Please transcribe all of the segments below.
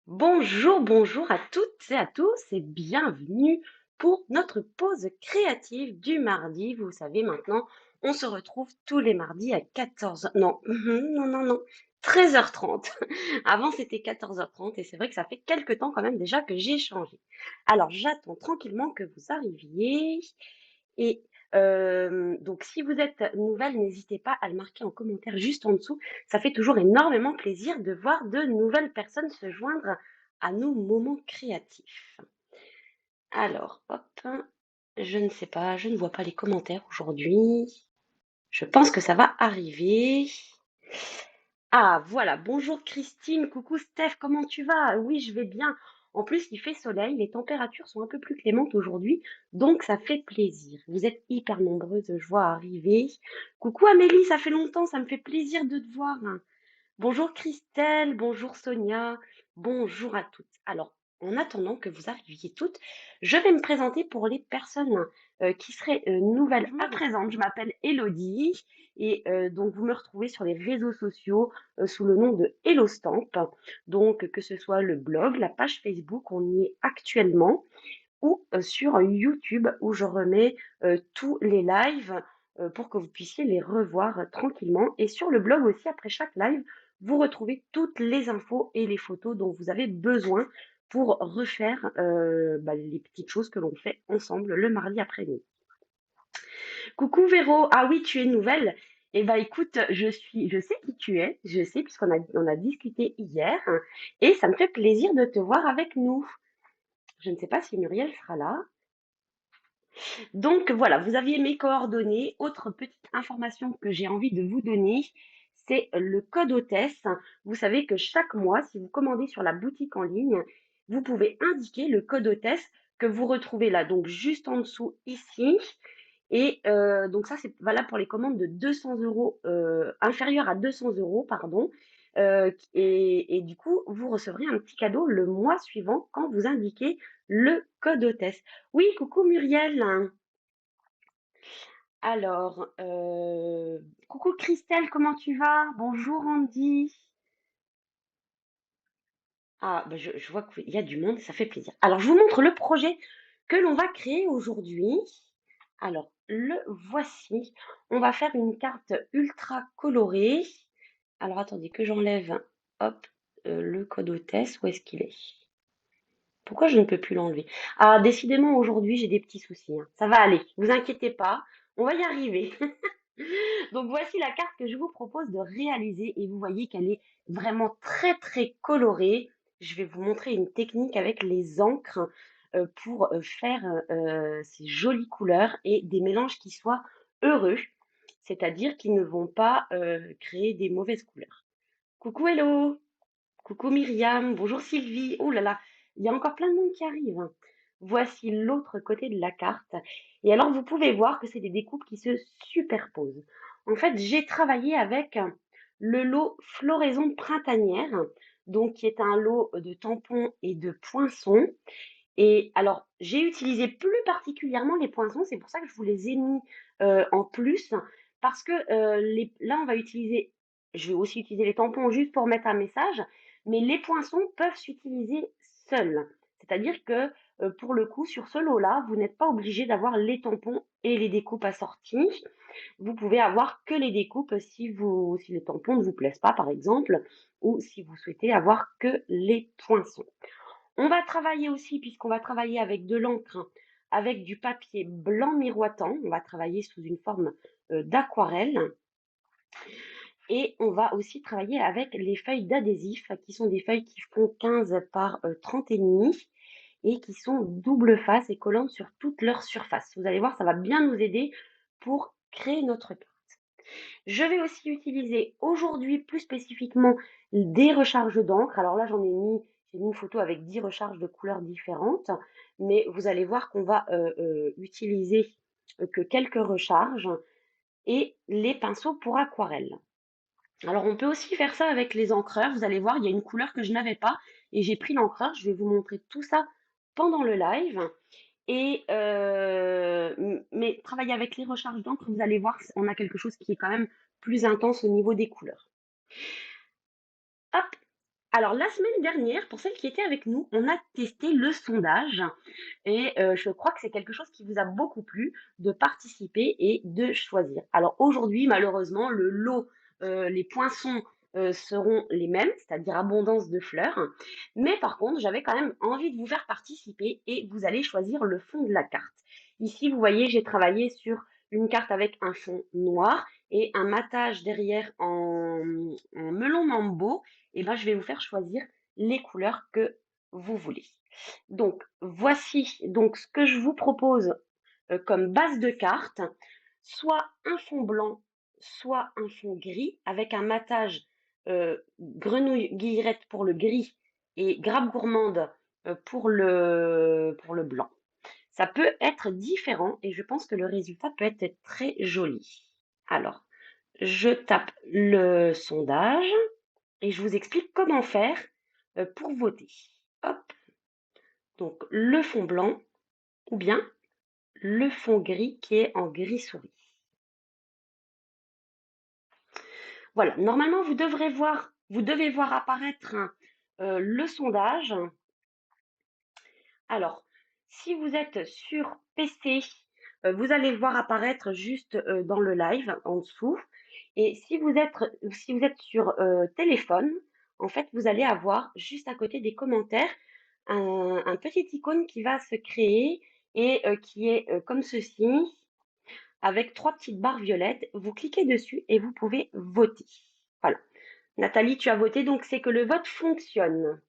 Bonjour, bonjour à toutes et à tous et bienvenue pour notre pause créative du mardi. Vous savez maintenant, on se retrouve tous les mardis à 14h. Non, non, 13h30. Avant, c'était 14h30 et c'est vrai que ça fait quelque temps quand même déjà que j'ai changé. Alors, j'attends tranquillement que vous arriviez et donc si vous êtes nouvelle, n'hésitez pas à le marquer en commentaire juste en dessous. Ça fait toujours énormément plaisir de voir de nouvelles personnes se joindre à nos moments créatifs. Alors, hop, je ne sais pas, je ne vois pas les commentaires aujourd'hui. Je pense que ça va arriver. Ah, voilà. Bonjour Christine, coucou Steph, comment tu vas? Oui, je vais bien. En plus, il fait soleil, les températures sont un peu plus clémentes aujourd'hui, donc ça fait plaisir. Vous êtes hyper nombreuses, je vois arriver. Coucou Amélie, ça fait longtemps, ça me fait plaisir de te voir. Bonjour Christelle, bonjour Sonia, bonjour à toutes. Alors, en attendant que vous arriviez toutes, je vais me présenter pour les personnes qui seraient nouvelles. Je me présente, je m'appelle Elodie et donc vous me retrouvez sur les réseaux sociaux sous le nom de HelloStamp. Donc que ce soit le blog, la page Facebook, on y est actuellement, ou sur YouTube où je remets tous les lives pour que vous puissiez les revoir tranquillement. Et sur le blog aussi, après chaque live, vous retrouvez toutes les infos et les photos dont vous avez besoin pour refaire les petites choses que l'on fait ensemble le mardi après-midi. Coucou Véro, ah oui, tu es nouvelle. Eh ben écoute, je sais qui tu es, je sais puisqu'on a discuté hier, et ça me fait plaisir de te voir avec nous. Je ne sais pas si Muriel sera là. Donc voilà, vous aviez mes coordonnées. Autre petite information que j'ai envie de vous donner, c'est le code hôtesse. Vous savez que chaque mois, si vous commandez sur la boutique en ligne, vous pouvez indiquer le code hôtesse que vous retrouvez là, donc juste en dessous ici. Et donc ça, c'est valable pour les commandes de 200 euros, inférieures à 200 euros, pardon. Et du coup, vous recevrez un petit cadeau le mois suivant quand vous indiquez le code hôtesse. Oui, coucou Muriel. Alors, coucou Christelle, comment tu vas? Bonjour Andy. Ah, bah, je vois qu'il y a du monde, ça fait plaisir. Alors, je vous montre le projet que l'on va créer aujourd'hui. Alors, le voici. On va faire une carte ultra colorée. Alors, attendez que j'enlève, hop, le code hôtesse. Où est-ce qu'il est? Pourquoi je ne peux plus l'enlever? Ah, décidément, aujourd'hui, j'ai des petits soucis, hein. Ça va aller, vous inquiétez pas, on va y arriver. Donc voici la carte que je vous propose de réaliser et vous voyez qu'elle est vraiment très très colorée. Je vais vous montrer une technique avec les encres pour faire ces jolies couleurs et des mélanges qui soient heureux, c'est-à-dire qui ne vont pas créer des mauvaises couleurs. Coucou Hello, coucou Myriam, bonjour Sylvie. Oh là là, il y a encore plein de monde qui arrive, hein. Voici l'autre côté de la carte. Et alors, vous pouvez voir que c'est des découpes qui se superposent. En fait, j'ai travaillé avec le lot floraison printanière, donc qui est un lot de tampons et de poinçons. Et alors, j'ai utilisé plus particulièrement les poinçons, c'est pour ça que je vous les ai mis en plus, parce que là, on va utiliser, je vais aussi utiliser les tampons juste pour mettre un message, mais les poinçons peuvent s'utiliser seuls. C'est-à-dire que pour le coup, sur ce lot-là, vous n'êtes pas obligé d'avoir les tampons et les découpes assorties. Vous pouvez avoir que les découpes si les tampons ne vous plaisent pas, par exemple, ou si vous souhaitez avoir que les poinçons. On va travailler aussi, puisqu'on va travailler avec de l'encre, avec du papier blanc miroitant. On va travailler sous une forme d'aquarelle. Et on va aussi travailler avec les feuilles d'adhésif, qui sont des feuilles qui font 15 par 30 et demi et qui sont double face et collantes sur toute leur surface. Vous allez voir, ça va bien nous aider pour créer notre carte. Je vais aussi utiliser aujourd'hui plus spécifiquement des recharges d'encre. Alors là, j'ai mis une photo avec 10 recharges de couleurs différentes, mais vous allez voir qu'on va utiliser que quelques recharges et les pinceaux pour aquarelle. Alors on peut aussi faire ça avec les encreurs. Vous allez voir, il y a une couleur que je n'avais pas et j'ai pris l'encreur. Je vais vous montrer tout ça pendant le live. Et mais travailler avec les recharges d'encre, vous allez voir, on a quelque chose qui est quand même plus intense au niveau des couleurs. Hop. Alors la semaine dernière, pour celles qui étaient avec nous, on a testé le sondage et je crois que c'est quelque chose qui vous a beaucoup plu de participer et de choisir. Alors aujourd'hui, malheureusement, le lot, les poinçons, seront les mêmes, c'est-à-dire abondance de fleurs. Mais par contre, j'avais quand même envie de vous faire participer et vous allez choisir le fond de la carte. Ici, vous voyez, j'ai travaillé sur une carte avec un fond noir et un matage derrière en melon mambo. Et ben, je vais vous faire choisir les couleurs que vous voulez. Donc, voici donc ce que je vous propose comme base de carte, soit un fond blanc, soit un fond gris, avec un matage grenouille guillerette pour le gris et grappe gourmande pour le blanc. Ça peut être différent et je pense que le résultat peut être très joli. Alors, je tape le sondage et je vous explique comment faire pour voter. Hop, donc le fond blanc ou bien le fond gris qui est en gris souris. Voilà, normalement vous devez voir apparaître le sondage. Alors, si vous êtes sur PC, vous allez voir apparaître juste dans le live en dessous. Et si vous êtes sur téléphone, en fait, vous allez avoir juste à côté des commentaires un petit icône qui va se créer et qui est comme ceci, avec trois petites barres violettes. Vous cliquez dessus et vous pouvez voter. Voilà. Nathalie, tu as voté, donc c'est que le vote fonctionne.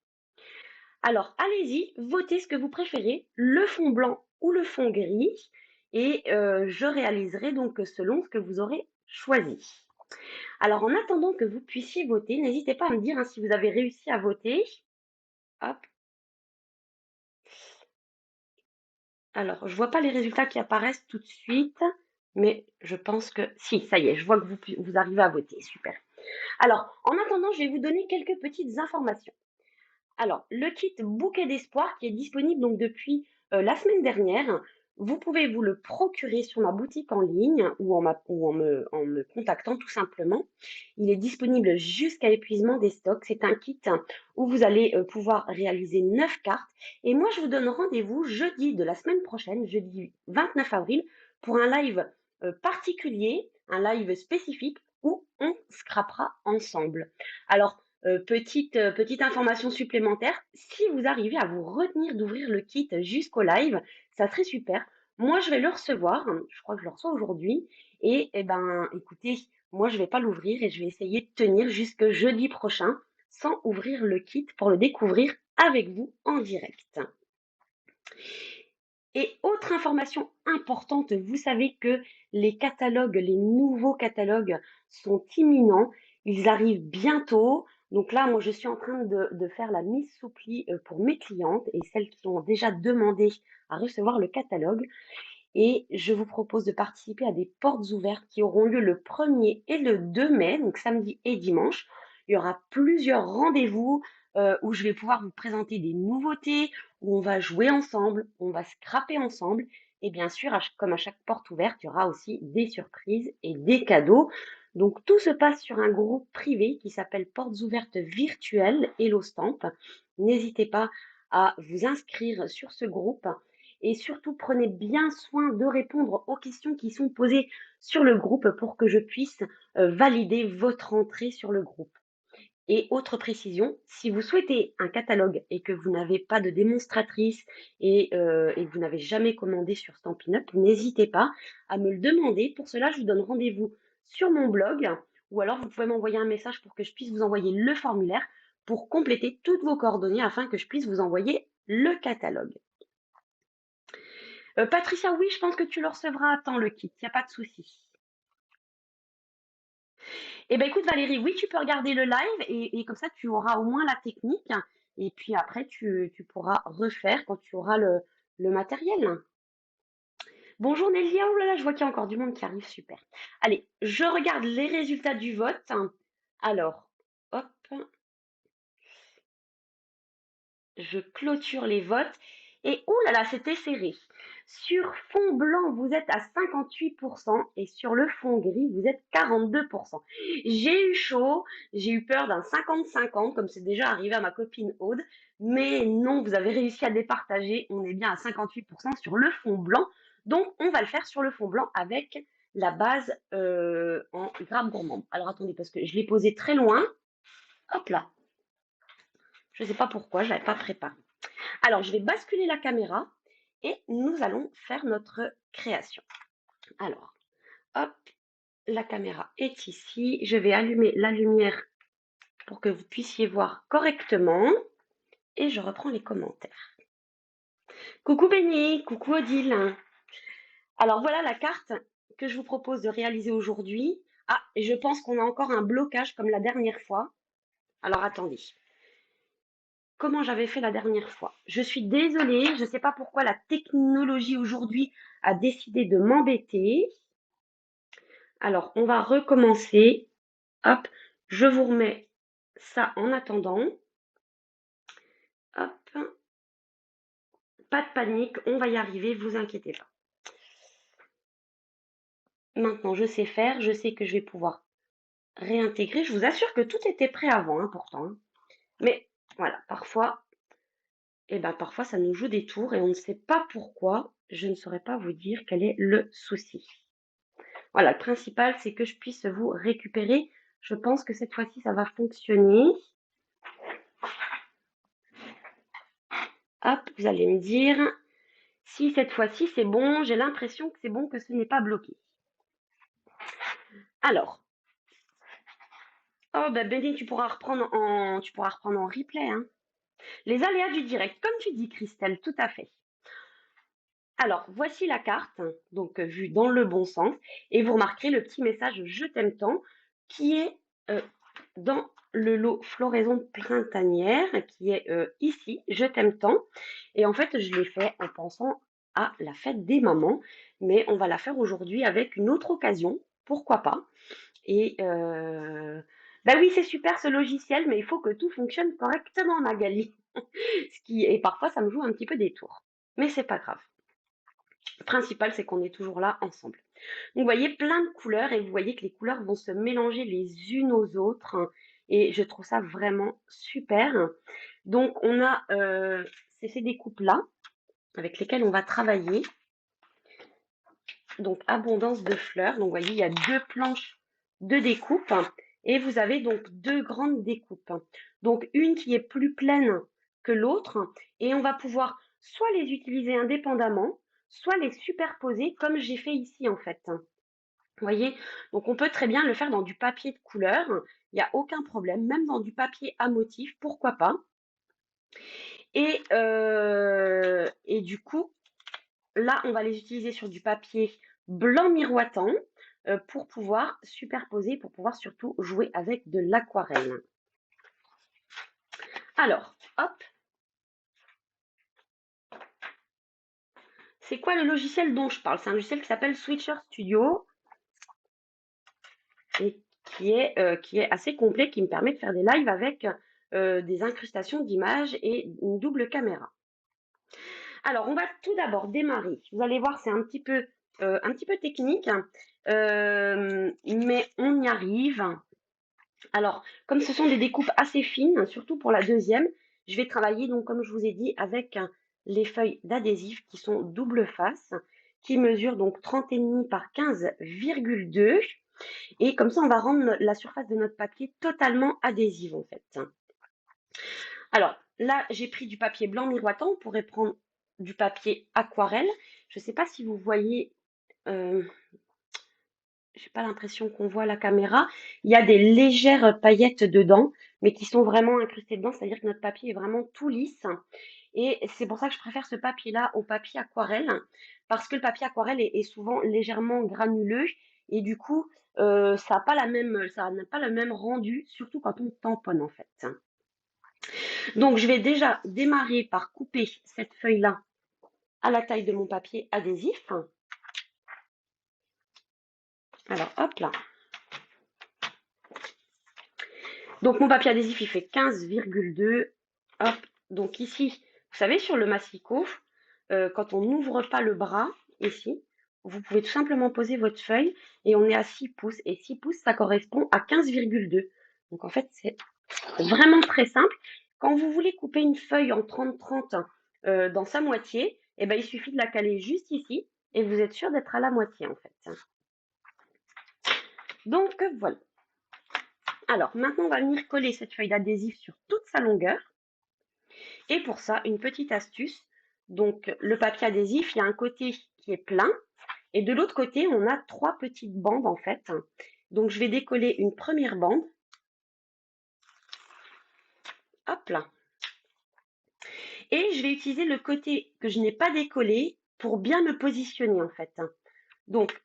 Alors, allez-y, votez ce que vous préférez, le fond blanc ou le fond gris, et je réaliserai donc selon ce que vous aurez choisi. Alors, en attendant que vous puissiez voter, n'hésitez pas à me dire hein, si vous avez réussi à voter. Hop. Alors, je vois pas les résultats qui apparaissent tout de suite, mais je pense que si, ça y est, je vois que vous arrivez à voter. Super. Alors, en attendant, je vais vous donner quelques petites informations. Alors, le kit Bouquet d'espoir qui est disponible donc depuis la semaine dernière, vous pouvez vous le procurer sur ma boutique en ligne ou en me contactant tout simplement. Il est disponible jusqu'à épuisement des stocks. C'est un kit où vous allez pouvoir réaliser 9 cartes. Et moi, je vous donne rendez-vous jeudi de la semaine prochaine, jeudi 29 avril, pour un live particulier, un live spécifique où on scrapera ensemble. Alors, petite information supplémentaire, si vous arrivez à vous retenir d'ouvrir le kit jusqu'au live, ça serait super. Moi, je vais le recevoir, je crois que je le reçois aujourd'hui, et eh ben, écoutez, moi, je vais pas l'ouvrir et je vais essayer de tenir jusque jeudi prochain sans ouvrir le kit pour le découvrir avec vous en direct. Et autre information importante, vous savez que les catalogues, les nouveaux catalogues sont imminents. Ils arrivent bientôt. Donc là, moi, je suis en train de faire la mise sous pli pour mes clientes et celles qui ont déjà demandé à recevoir le catalogue. Et je vous propose de participer à des portes ouvertes qui auront lieu le 1er et le 2 mai, donc samedi et dimanche. Il y aura plusieurs rendez-vous où je vais pouvoir vous présenter des nouveautés, où on va jouer ensemble, on va scraper ensemble. Et bien sûr, comme à chaque porte ouverte, il y aura aussi des surprises et des cadeaux. Donc tout se passe sur un groupe privé qui s'appelle Portes ouvertes virtuelles Hello Stamp. N'hésitez pas à vous inscrire sur ce groupe et surtout prenez bien soin de répondre aux questions qui sont posées sur le groupe pour que je puisse valider votre entrée sur le groupe. Et autre précision, si vous souhaitez un catalogue et que vous n'avez pas de démonstratrice et que vous n'avez jamais commandé sur Stampin' Up, n'hésitez pas à me le demander. Pour cela, je vous donne rendez-vous sur mon blog ou alors vous pouvez m'envoyer un message pour que je puisse vous envoyer le formulaire pour compléter toutes vos coordonnées afin que je puisse vous envoyer le catalogue. Patricia, oui, je pense que tu le recevras à temps, le kit, il n'y a pas de souci. Eh ben écoute Valérie, oui, tu peux regarder le live et comme ça tu auras au moins la technique et puis après tu pourras refaire quand tu auras le matériel. Bonjour Nélia, oh là là, je vois qu'il y a encore du monde qui arrive, super. Allez, je regarde les résultats du vote. Alors, hop, je clôture les votes et ouh là là, c'était serré. Sur fond blanc, vous êtes à 58% et sur le fond gris, vous êtes 42%. J'ai eu chaud, j'ai eu peur d'un 50-50, comme c'est déjà arrivé à ma copine Aude, mais non, vous avez réussi à départager. On est bien à 58% sur le fond blanc. Donc, on va le faire sur le fond blanc avec la base en grappe gourmande. Alors, attendez, parce que je l'ai posé très loin. Hop là. Je ne sais pas pourquoi, je ne l'avais pas préparé. Alors, je vais basculer la caméra et nous allons faire notre création. Alors, hop, la caméra est ici. Je vais allumer la lumière pour que vous puissiez voir correctement. Et je reprends les commentaires. Coucou Béni, coucou Odile. Alors voilà la carte que je vous propose de réaliser aujourd'hui. Ah, et je pense qu'on a encore un blocage comme la dernière fois. Alors attendez. Comment j'avais fait la dernière fois? Je suis désolée, je ne sais pas pourquoi la technologie aujourd'hui a décidé de m'embêter. Alors, on va recommencer. Hop, je vous remets ça en attendant. Hop, pas de panique, on va y arriver, vous inquiétez pas. Maintenant, je sais faire, je sais que je vais pouvoir réintégrer. Je vous assure que tout était prêt avant, hein, pourtant. Hein. Mais voilà, parfois, parfois ça nous joue des tours et on ne sait pas pourquoi. Je ne saurais pas vous dire quel est le souci. Voilà, le principal, c'est que je puisse vous récupérer. Je pense que cette fois-ci, ça va fonctionner. Hop, vous allez me dire si cette fois-ci c'est bon. J'ai l'impression que c'est bon, que ce n'est pas bloqué. Alors, oh ben Béni, tu pourras reprendre en replay. Hein. Les aléas du direct, comme tu dis, Christelle, tout à fait. Alors, voici la carte, donc vue dans le bon sens, et vous remarquerez le petit message Je t'aime tant qui est dans le lot floraison printanière, qui est ici, Je t'aime tant. Et en fait, je l'ai fait en pensant à la fête des mamans, mais on va la faire aujourd'hui avec une autre occasion, pourquoi pas. Et bah oui, c'est super ce logiciel, mais il faut que tout fonctionne correctement, Magali. Et parfois, ça me joue un petit peu des tours. Mais c'est pas grave. Le principal, c'est qu'on est toujours là ensemble. Donc, vous voyez plein de couleurs et vous voyez que les couleurs vont se mélanger les unes aux autres. Et je trouve ça vraiment super. Donc, on a ces découpes-là avec lesquelles on va travailler. Donc, abondance de fleurs. Donc, vous voyez, il y a deux planches de découpe. Et vous avez donc deux grandes découpes. Donc, une qui est plus pleine que l'autre. Et on va pouvoir soit les utiliser indépendamment, soit les superposer comme j'ai fait ici en fait. Vous voyez? Donc on peut très bien le faire dans du papier de couleur, il n'y a aucun problème, même dans du papier à motif, pourquoi pas. Et du coup, là, on va les utiliser sur du papier blanc miroitant pour pouvoir superposer, pour pouvoir surtout jouer avec de l'aquarelle. Alors, hop. C'est quoi le logiciel dont je parle? C'est un logiciel qui s'appelle Switcher Studio et qui est assez complet, qui me permet de faire des lives avec des incrustations d'images et une double caméra. Alors, on va tout d'abord démarrer. Vous allez voir, c'est un petit peu technique, mais on y arrive. Alors, comme ce sont des découpes assez fines, surtout pour la deuxième, je vais travailler, donc, comme je vous ai dit, avec les feuilles d'adhésif qui sont double face, qui mesurent donc 30,5 par 15,2. Et comme ça, on va rendre la surface de notre papier totalement adhésive, en fait. Alors, là, j'ai pris du papier blanc miroitant. On pourrait prendre du papier aquarelle. Je ne sais pas si vous voyez, je n'ai pas l'impression qu'on voit la caméra. Il y a des légères paillettes dedans, mais qui sont vraiment incrustées dedans. C'est-à-dire que notre papier est vraiment tout lisse. Et c'est pour ça que je préfère ce papier-là au papier aquarelle, parce que le papier aquarelle est souvent légèrement granuleux. Et du coup, ça n'a pas le même rendu, surtout quand on tamponne en fait. Donc, je vais déjà démarrer par couper cette feuille-là à la taille de mon papier adhésif. Alors, hop là. Donc, mon papier adhésif, il fait 15,2. Hop. Donc, ici, vous savez, sur le massicot, quand on n'ouvre pas le bras, ici, vous pouvez tout simplement poser votre feuille et on est à 6 pouces. Et 6 pouces, ça correspond à 15,2. Donc en fait, c'est vraiment très simple. Quand vous voulez couper une feuille en 30-30 dans sa moitié, eh ben, il suffit de la caler juste ici et vous êtes sûr d'être à la moitié en fait. Donc voilà. Alors maintenant, on va venir coller cette feuille d'adhésif sur toute sa longueur. Et pour ça, une petite astuce. Donc le papier adhésif, il y a un côté qui est plein et de l'autre côté, on a 3 petites bandes en fait. Donc je vais décoller une première bande. Hop là. Et je vais utiliser le côté que je n'ai pas décollé pour bien me positionner en fait. Donc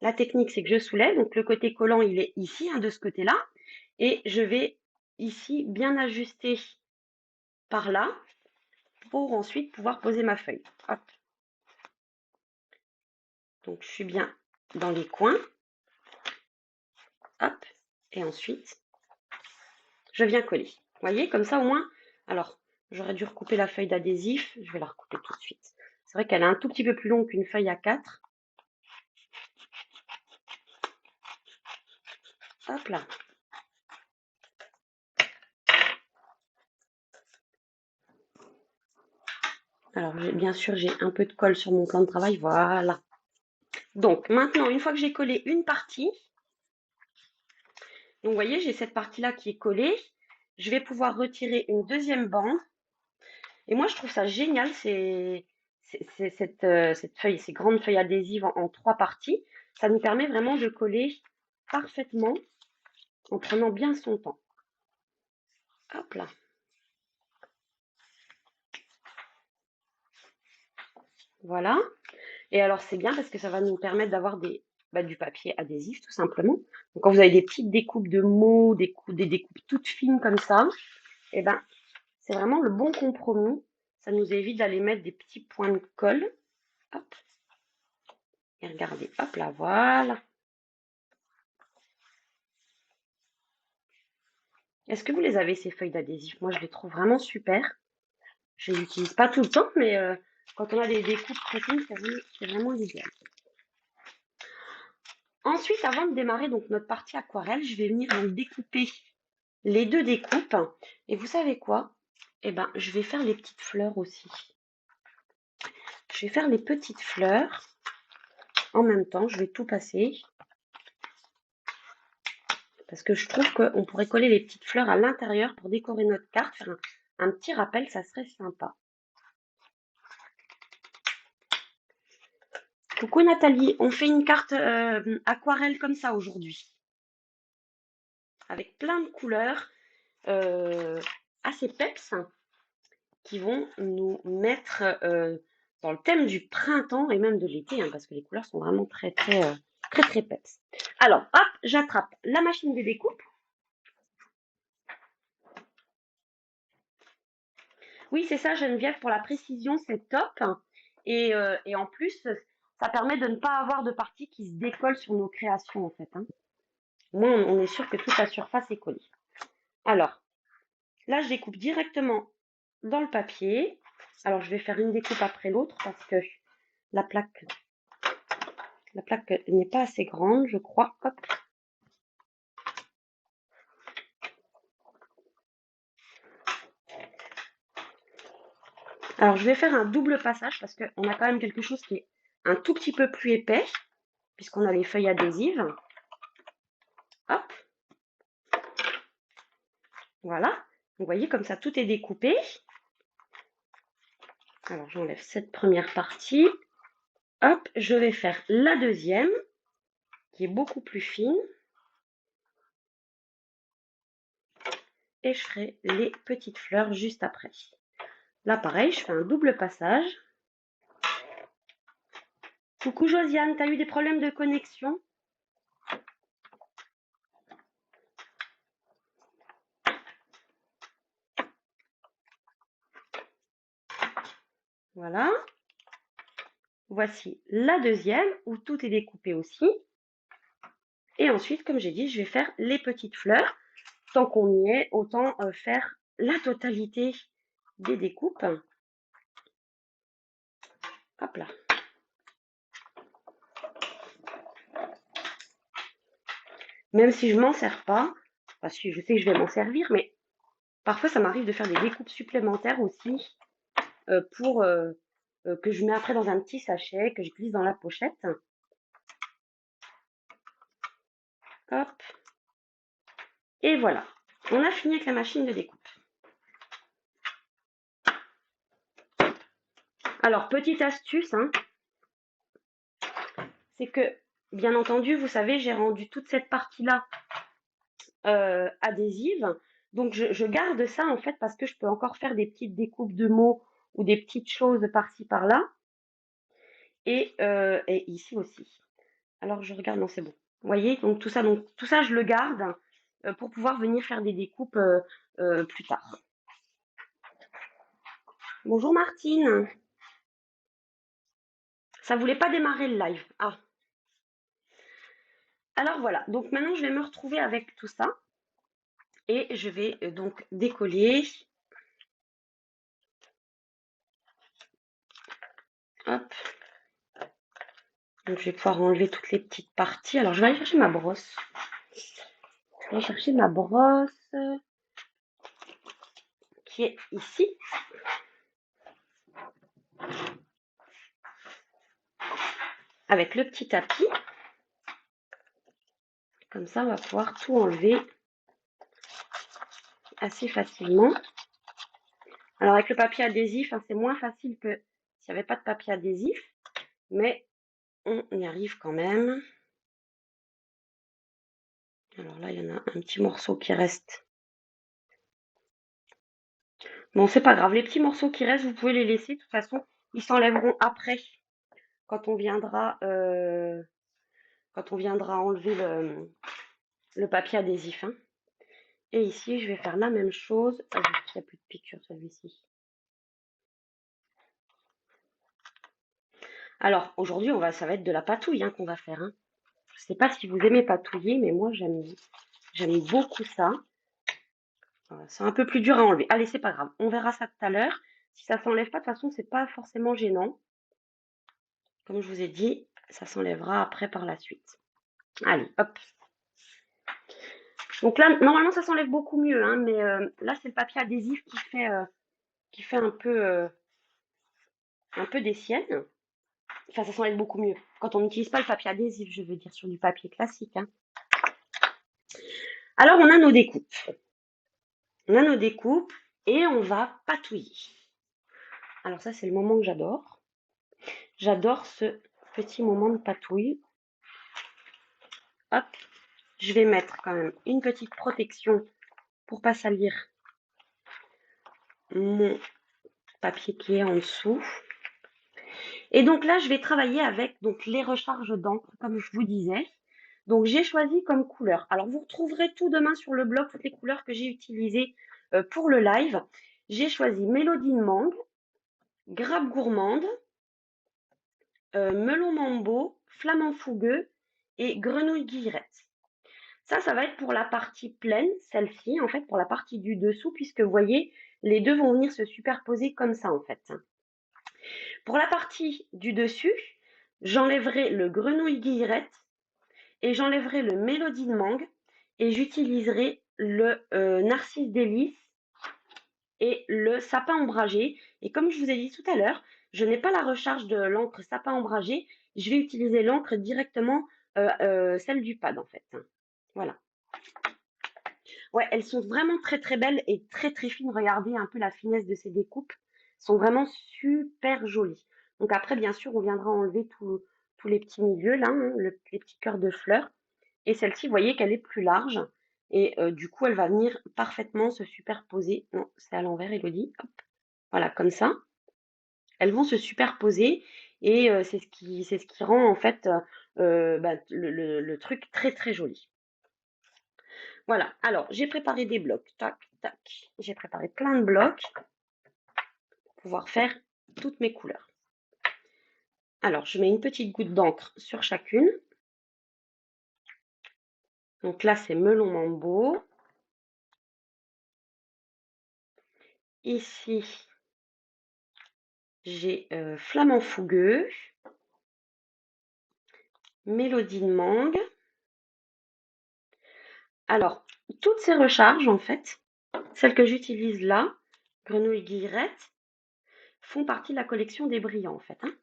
la technique, c'est que je soulève. Donc le côté collant, il est ici, de ce côté-là. Et je vais ici bien ajuster par là pour ensuite pouvoir poser ma feuille. Hop. Donc je suis bien dans les coins. Hop. Et ensuite, je viens coller. Vous voyez, comme ça au moins. Alors, j'aurais dû recouper la feuille d'adhésif. Je vais la recouper tout de suite. C'est vrai qu'elle est un tout petit peu plus longue qu'une feuille A4. Hop là. Alors, bien sûr, j'ai un peu de colle sur mon plan de travail. Voilà. Donc, maintenant, une fois que j'ai collé une partie, donc vous voyez, j'ai cette partie-là qui est collée. Je vais pouvoir retirer une deuxième bande. Et moi, je trouve ça génial, cette feuille, ces grandes feuilles adhésives en 3 parties. Ça nous permet vraiment de coller parfaitement en prenant bien son temps. Hop là. Voilà. Et alors, c'est bien parce que ça va nous permettre d'avoir du papier adhésif, tout simplement. Donc, quand vous avez des petites découpes de mots, des découpes toutes fines comme ça, eh ben, c'est vraiment le bon compromis. Ça nous évite d'aller mettre des petits points de colle. Hop. Et regardez, hop là, voilà. Est-ce que vous les avez, ces feuilles d'adhésif? Moi, je les trouve vraiment super. Je les utilise pas tout le temps, mais quand on a des découpes précises, c'est vraiment l'idéal. Ensuite, avant de démarrer donc notre partie aquarelle, je vais venir donc découper les deux découpes. Et vous savez quoi? Eh ben, je vais faire les petites fleurs aussi. Je vais faire les petites fleurs en même temps. Je vais tout passer. Parce que je trouve qu'on pourrait coller les petites fleurs à l'intérieur pour décorer notre carte. Faire un petit rappel, ça serait sympa. Coucou Nathalie, on fait une carte aquarelle comme ça aujourd'hui. Avec plein de couleurs assez peps qui vont nous mettre dans le thème du printemps et même de l'été, parce que les couleurs sont vraiment très peps. Alors, hop, j'attrape la machine de découpe. Oui, c'est ça, Geneviève, pour la précision, c'est top. Et en plus, ça permet de ne pas avoir de parties qui se décollent sur nos créations, en fait. Au moins, on est sûr que toute la surface est collée. Alors, là, je découpe directement dans le papier. Alors, je vais faire une découpe après l'autre parce que la plaque n'est pas assez grande, je crois. Hop. Alors, je vais faire un double passage parce qu'on a quand même quelque chose qui est un tout petit peu plus épais puisqu'on a les feuilles adhésives. Hop. Voilà. Vous voyez, comme ça, tout est découpé. Alors, j'enlève cette première partie. Hop, je vais faire la deuxième qui est beaucoup plus fine. Et je ferai les petites fleurs juste après. Là, pareil, je fais un double passage. Coucou Josiane, t'as eu des problèmes de connexion? Voilà. Voici la deuxième où tout est découpé aussi. Et ensuite, comme j'ai dit, je vais faire les petites fleurs. Tant qu'on y est, autant faire la totalité des découpes. Hop là. Même si je m'en sers pas, parce que je sais que je vais m'en servir, mais parfois ça m'arrive de faire des découpes supplémentaires aussi pour que je mets après dans un petit sachet, que je glisse dans la pochette. Hop. Et voilà. On a fini avec la machine de découpe. Alors, petite astuce, hein, c'est que, bien entendu, vous savez, j'ai rendu toute cette partie-là adhésive. Donc, je garde ça, en fait, parce que je peux encore faire des petites découpes de mots ou des petites choses par-ci, par-là. Et ici aussi. Alors, je regarde, non, c'est bon. Vous voyez, donc tout ça, je le garde pour pouvoir venir faire des découpes plus tard. Bonjour Martine. Ça voulait pas démarrer le live. Ah. Alors voilà, donc maintenant je vais me retrouver avec tout ça et je vais donc décoller. Hop. Donc je vais pouvoir enlever toutes les petites parties. Alors je vais aller chercher ma brosse. Je vais aller chercher ma brosse qui est ici. Avec le petit tapis. Comme ça, on va pouvoir tout enlever assez facilement. Alors avec le papier adhésif, hein, c'est moins facile que s'il n'y avait pas de papier adhésif, mais on y arrive quand même. Alors là, il y en a un petit morceau qui reste. Bon, c'est pas grave, les petits morceaux qui restent, vous pouvez les laisser. De toute façon, ils s'enlèveront après, quand on viendra, enlever le papier adhésif, hein. Et ici, je vais faire la même chose. Ah, il n'y a plus de piqûre celui-ci. Alors, aujourd'hui, ça va être de la patouille hein, qu'on va faire. Hein. Je ne sais pas si vous aimez patouiller, mais moi, j'aime beaucoup ça. C'est un peu plus dur à enlever. Allez, c'est pas grave. On verra ça tout à l'heure. Si ça s'enlève pas, de toute façon, c'est pas forcément gênant. Comme je vous ai dit, ça s'enlèvera après par la suite. Allez, hop. Donc là, normalement, ça s'enlève beaucoup mieux, hein, mais là, c'est le papier adhésif qui fait un peu des siennes. Enfin, ça s'enlève beaucoup mieux. Quand on n'utilise pas le papier adhésif, je veux dire, sur du papier classique. Hein. Alors, on a nos découpes. On a nos découpes et on va patouiller. Alors ça, c'est le moment que j'adore. J'adore ce petit moment de patouille. Hop, je vais mettre quand même une petite protection pour pas salir mon papier qui est en dessous. Et donc là, je vais travailler avec donc, les recharges d'encre, comme je vous disais. Donc j'ai choisi comme couleur. Alors vous retrouverez tout demain sur le blog, toutes les couleurs que j'ai utilisées pour le live. J'ai choisi Mélodie de mangue, Grappe gourmande, Melon mambo, Flamand fougueux et Grenouille guillerette. Ça va être pour la partie pleine, celle-ci, en fait, pour la partie du dessous, puisque vous voyez, les deux vont venir se superposer comme ça, en fait. Pour la partie du dessus, j'enlèverai le Grenouille guillerette et j'enlèverai le Mélodie de mangue et j'utiliserai le Narcisse délice et le sapin ombragé. Et comme je vous ai dit tout à l'heure, je n'ai pas la recharge de l'encre sapin ombragé, je vais utiliser l'encre directement, celle du pad en fait. Voilà. Ouais, elles sont vraiment très très belles et très très fines. Regardez un peu la finesse de ces découpes. Elles sont vraiment super jolies. Donc après, bien sûr, on viendra enlever tous les petits milieux là, hein, les petits cœurs de fleurs. Et celle-ci, vous voyez qu'elle est plus large. Et du coup, elle va venir parfaitement se superposer. Non, c'est à l'envers, Elodie. Hop. Voilà, comme ça. Elles vont se superposer et c'est ce qui rend en fait le truc très très joli. Voilà, alors j'ai préparé des blocs. Tac, tac. J'ai préparé plein de blocs pour pouvoir faire toutes mes couleurs. Alors, je mets une petite goutte d'encre sur chacune. Donc là, c'est melon mambo. Ici, j'ai Flamand fougueux, Mélodie de mangue. Alors, toutes ces recharges, en fait, celles que j'utilise là, grenouille guillerette, font partie de la collection des brillants, en fait, hein.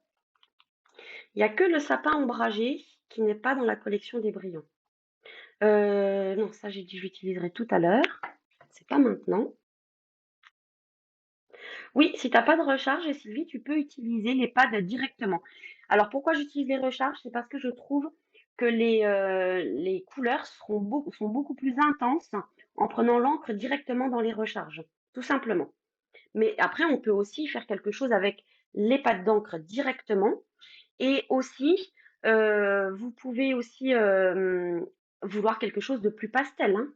Il n'y a que le sapin ombragé qui n'est pas dans la collection des brillants. Non, ça j'ai dit je l'utiliserai tout à l'heure. C'est pas maintenant. Oui, si tu as pas de recharge, Sylvie, tu peux utiliser les pads directement. Alors pourquoi j'utilise les recharges? C'est parce que je trouve que les couleurs sont beaucoup plus intenses en prenant l'encre directement dans les recharges, tout simplement. Mais après, on peut aussi faire quelque chose avec les pads d'encre directement. Et aussi, vous pouvez aussi vouloir quelque chose de plus pastel, hein.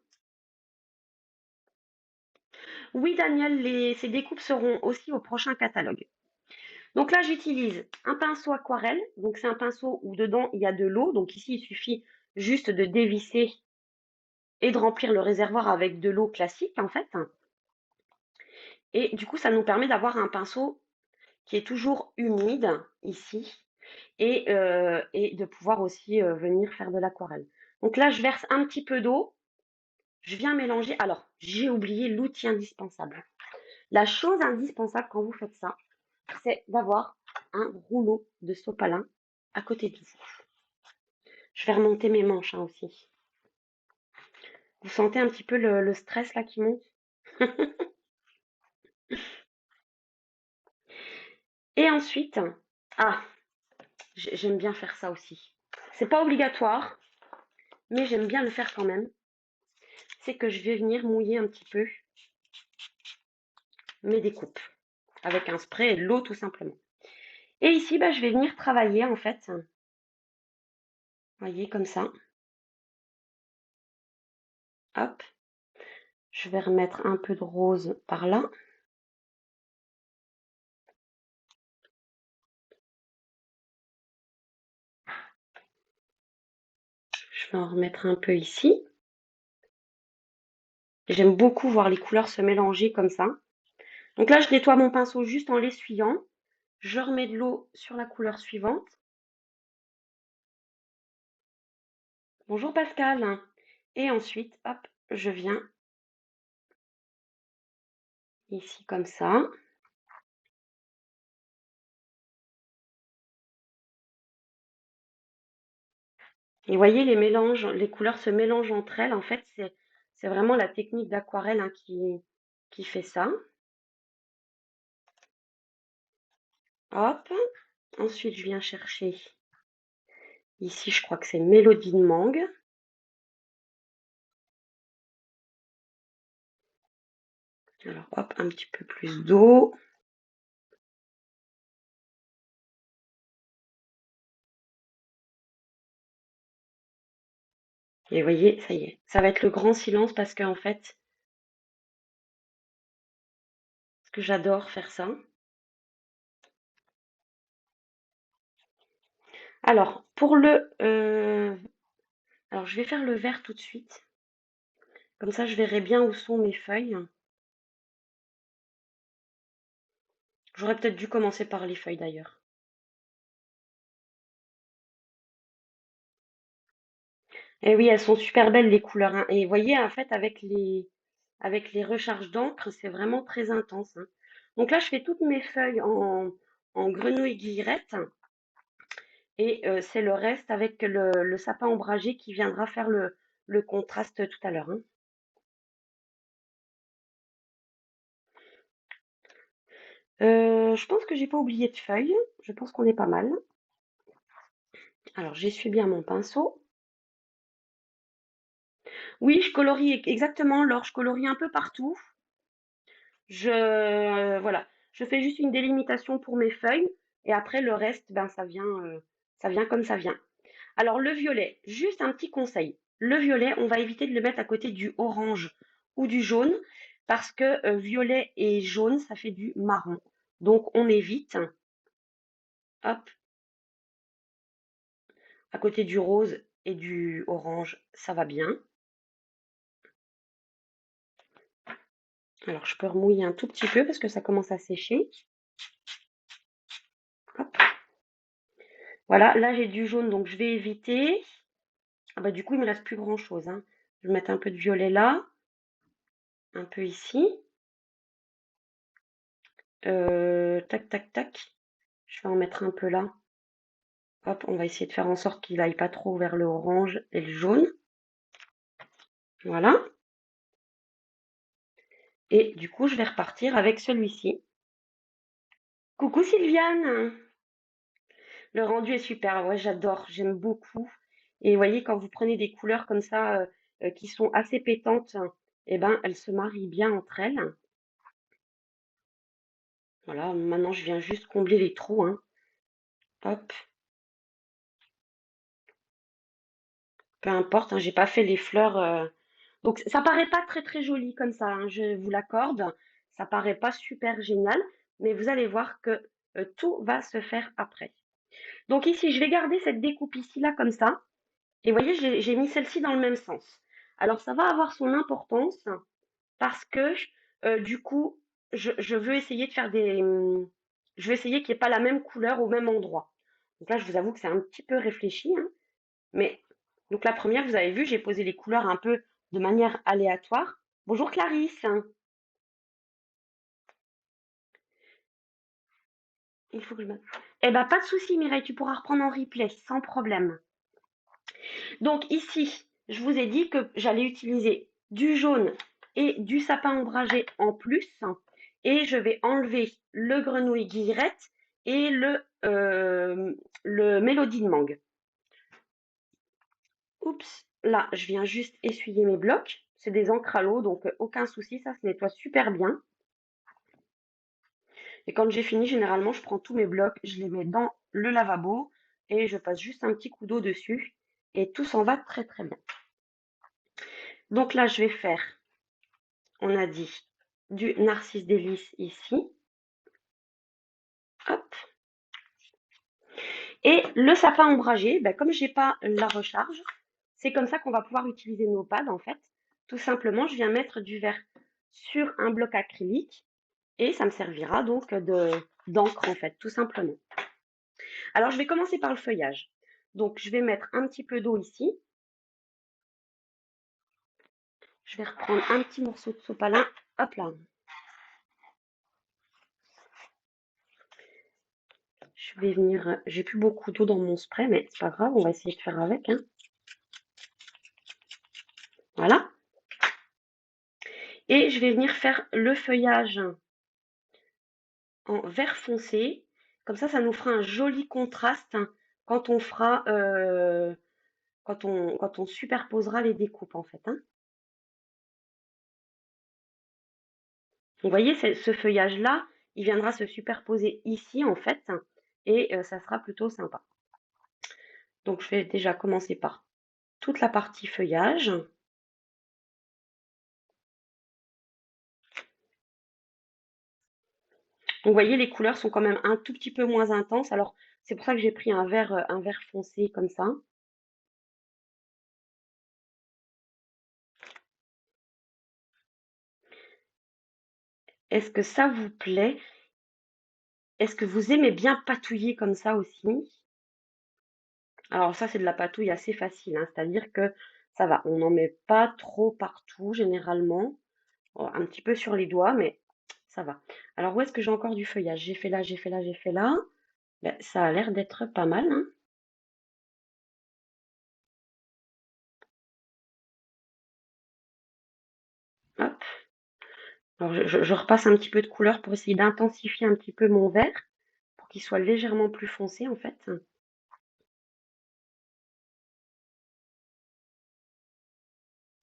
Oui, Daniel, ces découpes seront aussi au prochain catalogue. Donc là, j'utilise un pinceau aquarelle. Donc c'est un pinceau où dedans il y a de l'eau. Donc ici, il suffit juste de dévisser et de remplir le réservoir avec de l'eau classique en fait. Et du coup, ça nous permet d'avoir un pinceau qui est toujours humide ici et de pouvoir aussi venir faire de l'aquarelle. Donc là, je verse un petit peu d'eau. Je viens mélanger. Alors, j'ai oublié l'outil indispensable. La chose indispensable quand vous faites ça, c'est d'avoir un rouleau de sopalin à côté de vous. Je vais remonter mes manches hein, aussi. Vous sentez un petit peu le stress là qui monte? Et ensuite, ah, j'aime bien faire ça aussi. C'est pas obligatoire, mais j'aime bien le faire quand même. C'est que je vais venir mouiller un petit peu mes découpes avec un spray et de l'eau tout simplement. Et ici, bah, je vais venir travailler en fait. Vous voyez, comme ça. Hop. Je vais remettre un peu de rose par là. Je vais en remettre un peu ici. J'aime beaucoup voir les couleurs se mélanger comme ça. Donc là, je nettoie mon pinceau juste en l'essuyant. Je remets de l'eau sur la couleur suivante. Bonjour Pascal. Et ensuite, hop, je viens ici comme ça. Et vous voyez, les mélanges, les couleurs se mélangent entre elles. En fait, c'est vraiment la technique d'aquarelle hein, qui fait ça. Hop. Ensuite, je viens chercher. Ici, je crois que c'est Mélodie de mangue. Alors, hop, un petit peu plus d'eau. Et vous voyez, ça y est, ça va être le grand silence parce qu'en fait, parce que j'adore faire ça. Alors, alors je vais faire le vert tout de suite. Comme ça, je verrai bien où sont mes feuilles. J'aurais peut-être dû commencer par les feuilles d'ailleurs. Et oui, elles sont super belles les couleurs, hein. Et vous voyez, en fait, avec les recharges d'encre, c'est vraiment très intense, hein. Donc là, je fais toutes mes feuilles en grenouille guillerette. Et c'est le reste avec le sapin ombragé qui viendra faire le contraste tout à l'heure, hein. Je pense que j'ai pas oublié de feuilles. Je pense qu'on est pas mal. Alors, j'essuie bien mon pinceau. Oui, je colorie exactement, Laure, je colorie un peu partout. Voilà, je fais juste une délimitation pour mes feuilles et après le reste, ben ça vient comme ça vient. Alors le violet, juste un petit conseil. Le violet, on va éviter de le mettre à côté du orange ou du jaune parce que violet et jaune, ça fait du marron. Donc on évite. Hop, à côté du rose et du orange, ça va bien. Alors je peux remouiller un tout petit peu parce que ça commence à sécher. Voilà, là j'ai du jaune, donc je vais éviter. Ah bah du coup, il me reste plus grand-chose, hein. Je vais mettre un peu de violet là, un peu ici. Tac, tac, tac. Je vais en mettre un peu là. Hop, on va essayer de faire en sorte qu'il aille pas trop vers le orange et le jaune. Voilà. Et du coup, je vais repartir avec celui-ci. Coucou Sylviane! Le rendu est super, ouais, j'adore, j'aime beaucoup. Et vous voyez, quand vous prenez des couleurs comme ça, qui sont assez pétantes, eh ben, elles se marient bien entre elles. Voilà, maintenant je viens juste combler les trous, hein. Hop, peu importe, hein, j'ai pas fait les fleurs. Donc ça paraît pas très très joli comme ça, hein, je vous l'accorde. Ça paraît pas super génial, mais vous allez voir que tout va se faire après. Donc ici, je vais garder cette découpe ici là comme ça. Et vous voyez, j'ai mis celle-ci dans le même sens. Alors ça va avoir son importance parce que du coup, je veux essayer de faire je veux essayer qu'il n'y ait pas la même couleur au même endroit. Donc là, je vous avoue que c'est un petit peu réfléchi, hein, mais donc la première, vous avez vu, j'ai posé les couleurs un peu de manière aléatoire. Bonjour Clarisse, il faut que je mette. Eh ben pas de souci Mireille, tu pourras reprendre en replay sans problème. Donc ici, je vous ai dit que j'allais utiliser du jaune et du sapin ombragé en plus. Et je vais enlever le grenouille guillerette et le mélodie de mangue. Oups, là, je viens juste essuyer mes blocs. C'est des encres à l'eau, donc aucun souci, ça se nettoie super bien. Et quand j'ai fini, généralement, je prends tous mes blocs, je les mets dans le lavabo et je passe juste un petit coup d'eau dessus et tout s'en va très très bien. Donc là, je vais faire, on a dit, du narcisse délice ici. Hop. Et le sapin ombragé, ben, comme j'ai pas la recharge, c'est comme ça qu'on va pouvoir utiliser nos pads en fait. Tout simplement, je viens mettre du verre sur un bloc acrylique et ça me servira donc d'encre en fait, tout simplement. Alors, je vais commencer par le feuillage. Donc, je vais mettre un petit peu d'eau ici. Je vais reprendre un petit morceau de sopalin. Hop là. Je vais venir. J'ai plus beaucoup d'eau dans mon spray, mais c'est pas grave, on va essayer de faire avec, hein. Voilà. Et je vais venir faire le feuillage en vert foncé. Comme ça nous fera un joli contraste quand on fera, quand on superposera les découpes en fait, hein. Vous voyez, ce feuillage-là, il viendra se superposer ici en fait, et ça sera plutôt sympa. Donc je vais déjà commencer par toute la partie feuillage. Donc, vous voyez, les couleurs sont quand même un tout petit peu moins intenses. Alors, c'est pour ça que j'ai pris un vert foncé comme ça. Est-ce que ça vous plaît? Est-ce que vous aimez bien patouiller comme ça aussi? Alors ça, c'est de la patouille assez facile, hein, c'est-à-dire que ça va, on n'en met pas trop partout généralement, un petit peu sur les doigts, mais ça va. Alors où est-ce que j'ai encore du feuillage? J'ai fait là, j'ai fait là, j'ai fait là. Ben, ça a l'air d'être pas mal, hein. Hop. Alors je repasse un petit peu de couleur pour essayer d'intensifier un petit peu mon vert, pour qu'il soit légèrement plus foncé en fait.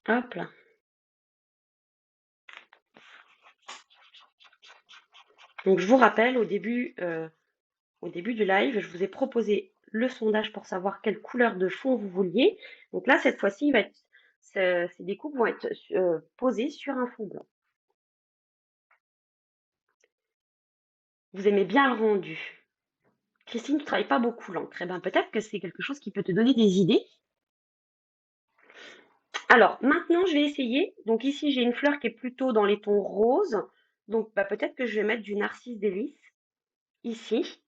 Hop là. Donc je vous rappelle, au début du live, je vous ai proposé le sondage pour savoir quelle couleur de fond vous vouliez. Donc là, cette fois-ci, ces découpes vont être posées sur un fond blanc. Vous aimez bien le rendu. Christine, tu ne travailles pas beaucoup l'encre. Eh ben, peut-être que c'est quelque chose qui peut te donner des idées. Alors, maintenant, je vais essayer. Donc ici, j'ai une fleur qui est plutôt dans les tons roses. Donc, bah, peut-être que je vais mettre du narcisse délice ici.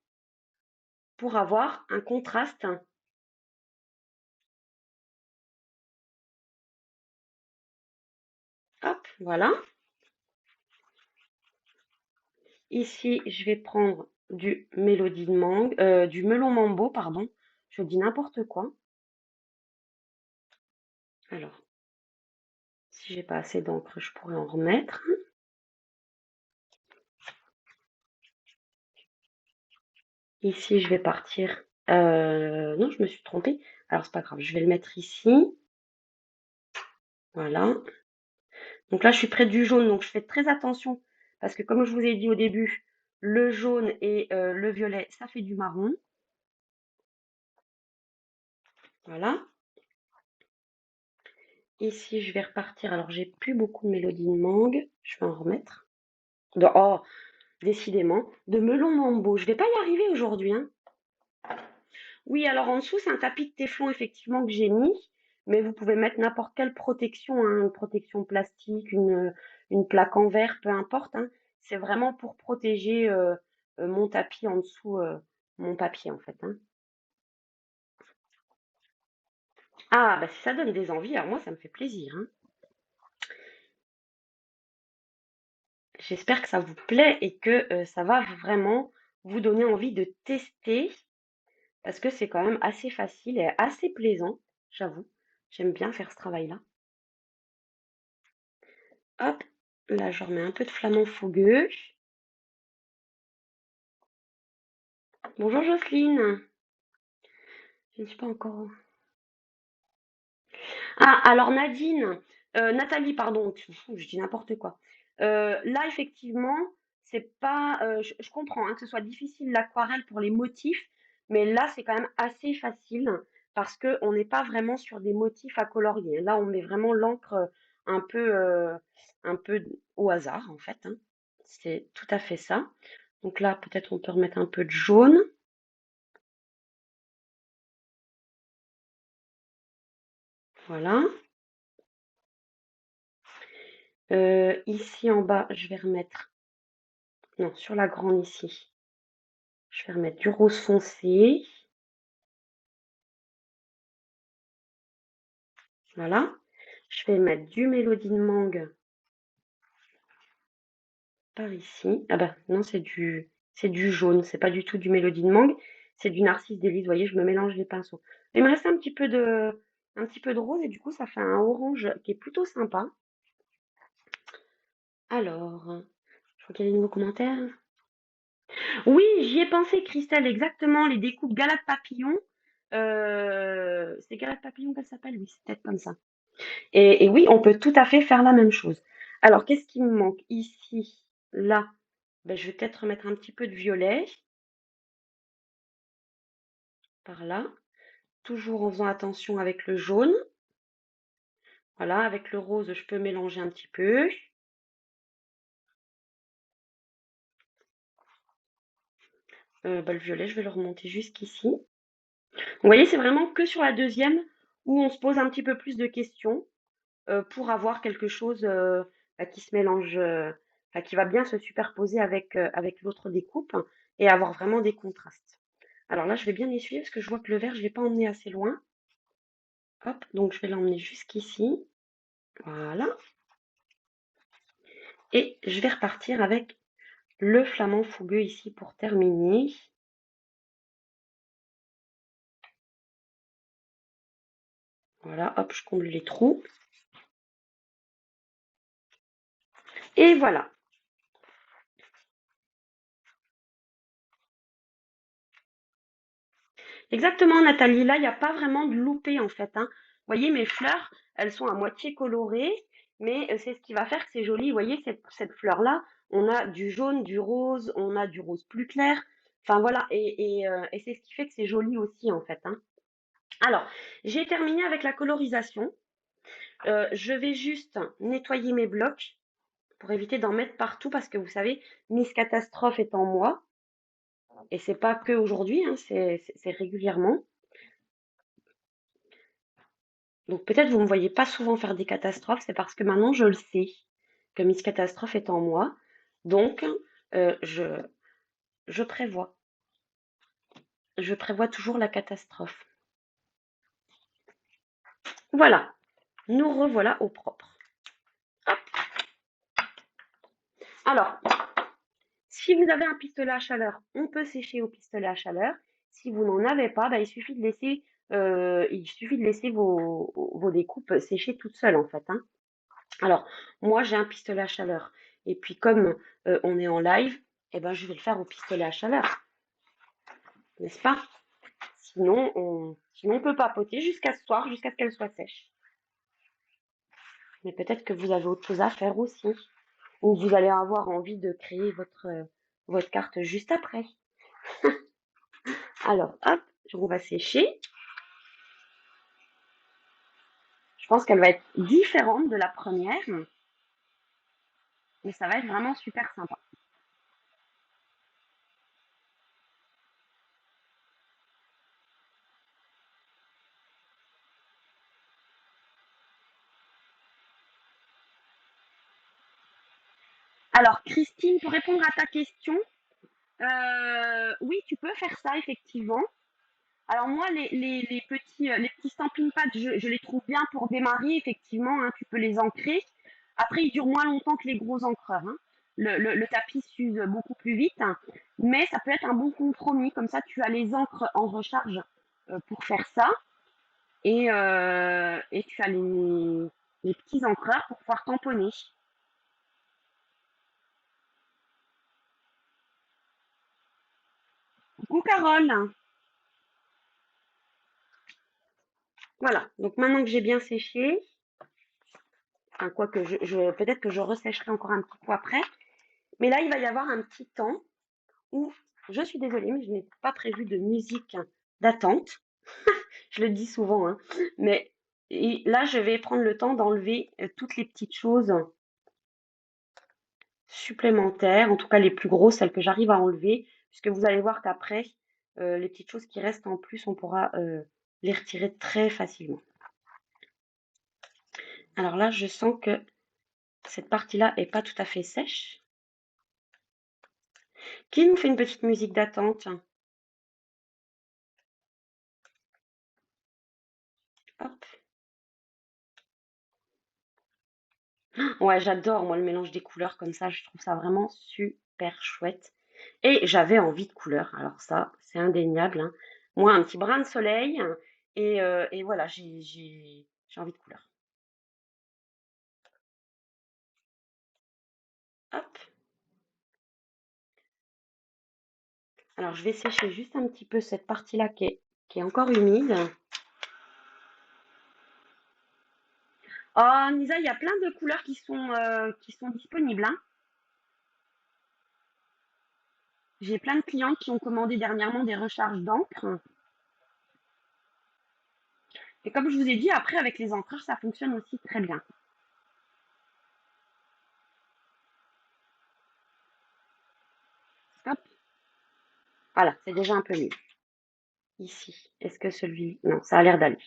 pour avoir un contraste. Hop, voilà. Ici, je vais prendre du mélodie de mangue, du melon mambo, pardon. Je dis n'importe quoi. Alors, si j'ai pas assez d'encre, je pourrais en remettre. Ici, je vais partir. Non, je me suis trompée. Alors, c'est pas grave, je vais le mettre ici. Voilà. Donc là, je suis près du jaune, donc je fais très attention parce que comme je vous ai dit au début, le jaune et le violet, ça fait du marron. Voilà. Ici, je vais repartir. Alors, j'ai plus beaucoup de mélodie de mangue. Je vais en remettre. Oh, décidément. De melon mambo. Je vais pas y arriver aujourd'hui, hein. Oui, alors en dessous, c'est un tapis de téflon, effectivement, que j'ai mis. Mais vous pouvez mettre n'importe quelle protection, hein, une protection plastique, une plaque en verre, peu importe, hein. C'est vraiment pour protéger mon tapis en dessous, mon papier, en fait, hein. Ah, bah si ça donne des envies, alors moi, ça me fait plaisir, hein. J'espère que ça vous plaît et que ça va vraiment vous donner envie de tester parce que c'est quand même assez facile et assez plaisant, j'avoue. J'aime bien faire ce travail-là. Hop, là je remets un peu de flamant fougueux. Bonjour Jocelyne, je ne suis pas encore. Ah, alors Nadine, Nathalie, pardon, je dis n'importe quoi. Là, effectivement, c'est pas, je comprends hein, que ce soit difficile l'aquarelle pour les motifs, mais là, c'est quand même assez facile parce que on n'est pas vraiment sur des motifs à colorier. Là, on met vraiment l'encre un peu au hasard, en fait, hein. C'est tout à fait ça. Donc là, peut-être on peut remettre un peu de jaune. Voilà. Ici en bas, je vais remettre, non, sur la grande ici. Je vais remettre du rose foncé. Voilà. Je vais mettre du mélodie de mangue par ici. Ah bah non, c'est du jaune. C'est pas du tout du mélodie de mangue. C'est du narcisse des Lys. Vous voyez, je me mélange les pinceaux. Il me reste un petit peu de rose et du coup, ça fait un orange qui est plutôt sympa. Alors, je vois qu'il y a des nouveaux commentaires. Oui, j'y ai pensé, Christelle, exactement. Les découpes Galette Papillon. C'est Galette Papillon qu'elle s'appelle? Oui, c'est peut-être comme ça. Et oui, on peut tout à fait faire la même chose. Alors, qu'est-ce qui me manque ici? Là, ben, je vais peut-être remettre un petit peu de violet par là, toujours en faisant attention avec le jaune. Voilà, avec le rose, je peux mélanger un petit peu. Ben, le violet, je vais le remonter jusqu'ici. Vous voyez, c'est vraiment que sur la deuxième où on se pose un petit peu plus de questions pour avoir quelque chose bah, qui se mélange, enfin, qui va bien se superposer avec l'autre découpe et avoir vraiment des contrastes. Alors là, je vais bien essuyer parce que je vois que le vert, je ne l'ai pas emmené assez loin. Hop, donc je vais l'emmener jusqu'ici. Voilà. Et je vais repartir avec le flamant fougueux ici pour terminer. Voilà, hop, je comble les trous. Et voilà. Exactement, Nathalie. Là, il n'y a pas vraiment de loupé en fait, hein. Vous voyez, mes fleurs, elles sont à moitié colorées, mais c'est ce qui va faire que c'est joli. Vous voyez, cette fleur-là, on a du jaune, du rose, on a du rose plus clair. Enfin voilà, et c'est ce qui fait que c'est joli aussi en fait, hein. Alors, j'ai terminé avec la colorisation. Je vais juste nettoyer mes blocs pour éviter d'en mettre partout parce que vous savez, Miss Catastrophe est en moi. Et c'est pas que aujourd'hui, hein, c'est régulièrement. Donc peut-être vous ne me voyez pas souvent faire des catastrophes, c'est parce que maintenant je le sais, que Miss Catastrophe est en moi. Donc je prévois. je prévois toujours la catastrophe. Voilà, nous revoilà au propre. Hop. Alors, si vous avez un pistolet à chaleur, on peut sécher au pistolet à chaleur. Si vous n'en avez pas, bah, il suffit de laisser vos découpes sécher toutes seules en fait, hein. Alors, moi j'ai un pistolet à chaleur. Et puis comme on est en live, eh ben, je vais le faire au pistolet à chaleur, n'est-ce pas? Sinon on peut papoter jusqu'à ce soir, jusqu'à ce qu'elle soit sèche. Mais peut-être que vous avez autre chose à faire aussi. Ou vous allez avoir envie de créer votre carte juste après. Alors, hop, on va sécher. Je pense qu'elle va être différente de la première, mais ça va être vraiment super sympa. Alors, Christine, pour répondre à ta question, oui, tu peux faire ça effectivement. Alors moi, les petits stamping pads, je les trouve bien pour démarrer, effectivement, hein, tu peux les ancrer. Après, ils durent moins longtemps que les gros encreurs, hein. Le tapis s'use beaucoup plus vite, hein, mais ça peut être un bon compromis. Comme ça, tu as les encres en recharge pour faire ça, et tu as les petits encreurs pour pouvoir tamponner. Coucou Carole! Voilà, donc maintenant que j'ai bien séché, enfin, quoique peut-être que je ressècherai encore un petit coup après, mais là, il va y avoir un petit temps où, je suis désolée, mais je n'ai pas prévu de musique d'attente. Je le dis souvent, hein, mais là, je vais prendre le temps d'enlever toutes les petites choses supplémentaires, en tout cas les plus grosses, celles que j'arrive à enlever, puisque vous allez voir qu'après, les petites choses qui restent en plus, on pourra les retirer très facilement. Alors là, je sens que cette partie-là est pas tout à fait sèche. Qui nous fait une petite musique d'attente? Hop. Ouais, j'adore moi le mélange des couleurs comme ça, je trouve ça vraiment super chouette. Et j'avais envie de couleurs, alors ça, c'est indéniable, hein. Moi, un petit brin de soleil, et voilà, j'ai envie de couleurs. Hop. Alors, je vais sécher juste un petit peu cette partie-là qui est encore humide. Oh, Nisa, il y a plein de couleurs qui sont disponibles, hein. J'ai plein de clients qui ont commandé dernièrement des recharges d'encre. Et comme je vous ai dit, après, avec les encreurs, ça fonctionne aussi très bien. Hop. Voilà, c'est déjà un peu mieux. Ici, est-ce que celui... Non, ça a l'air d'aller.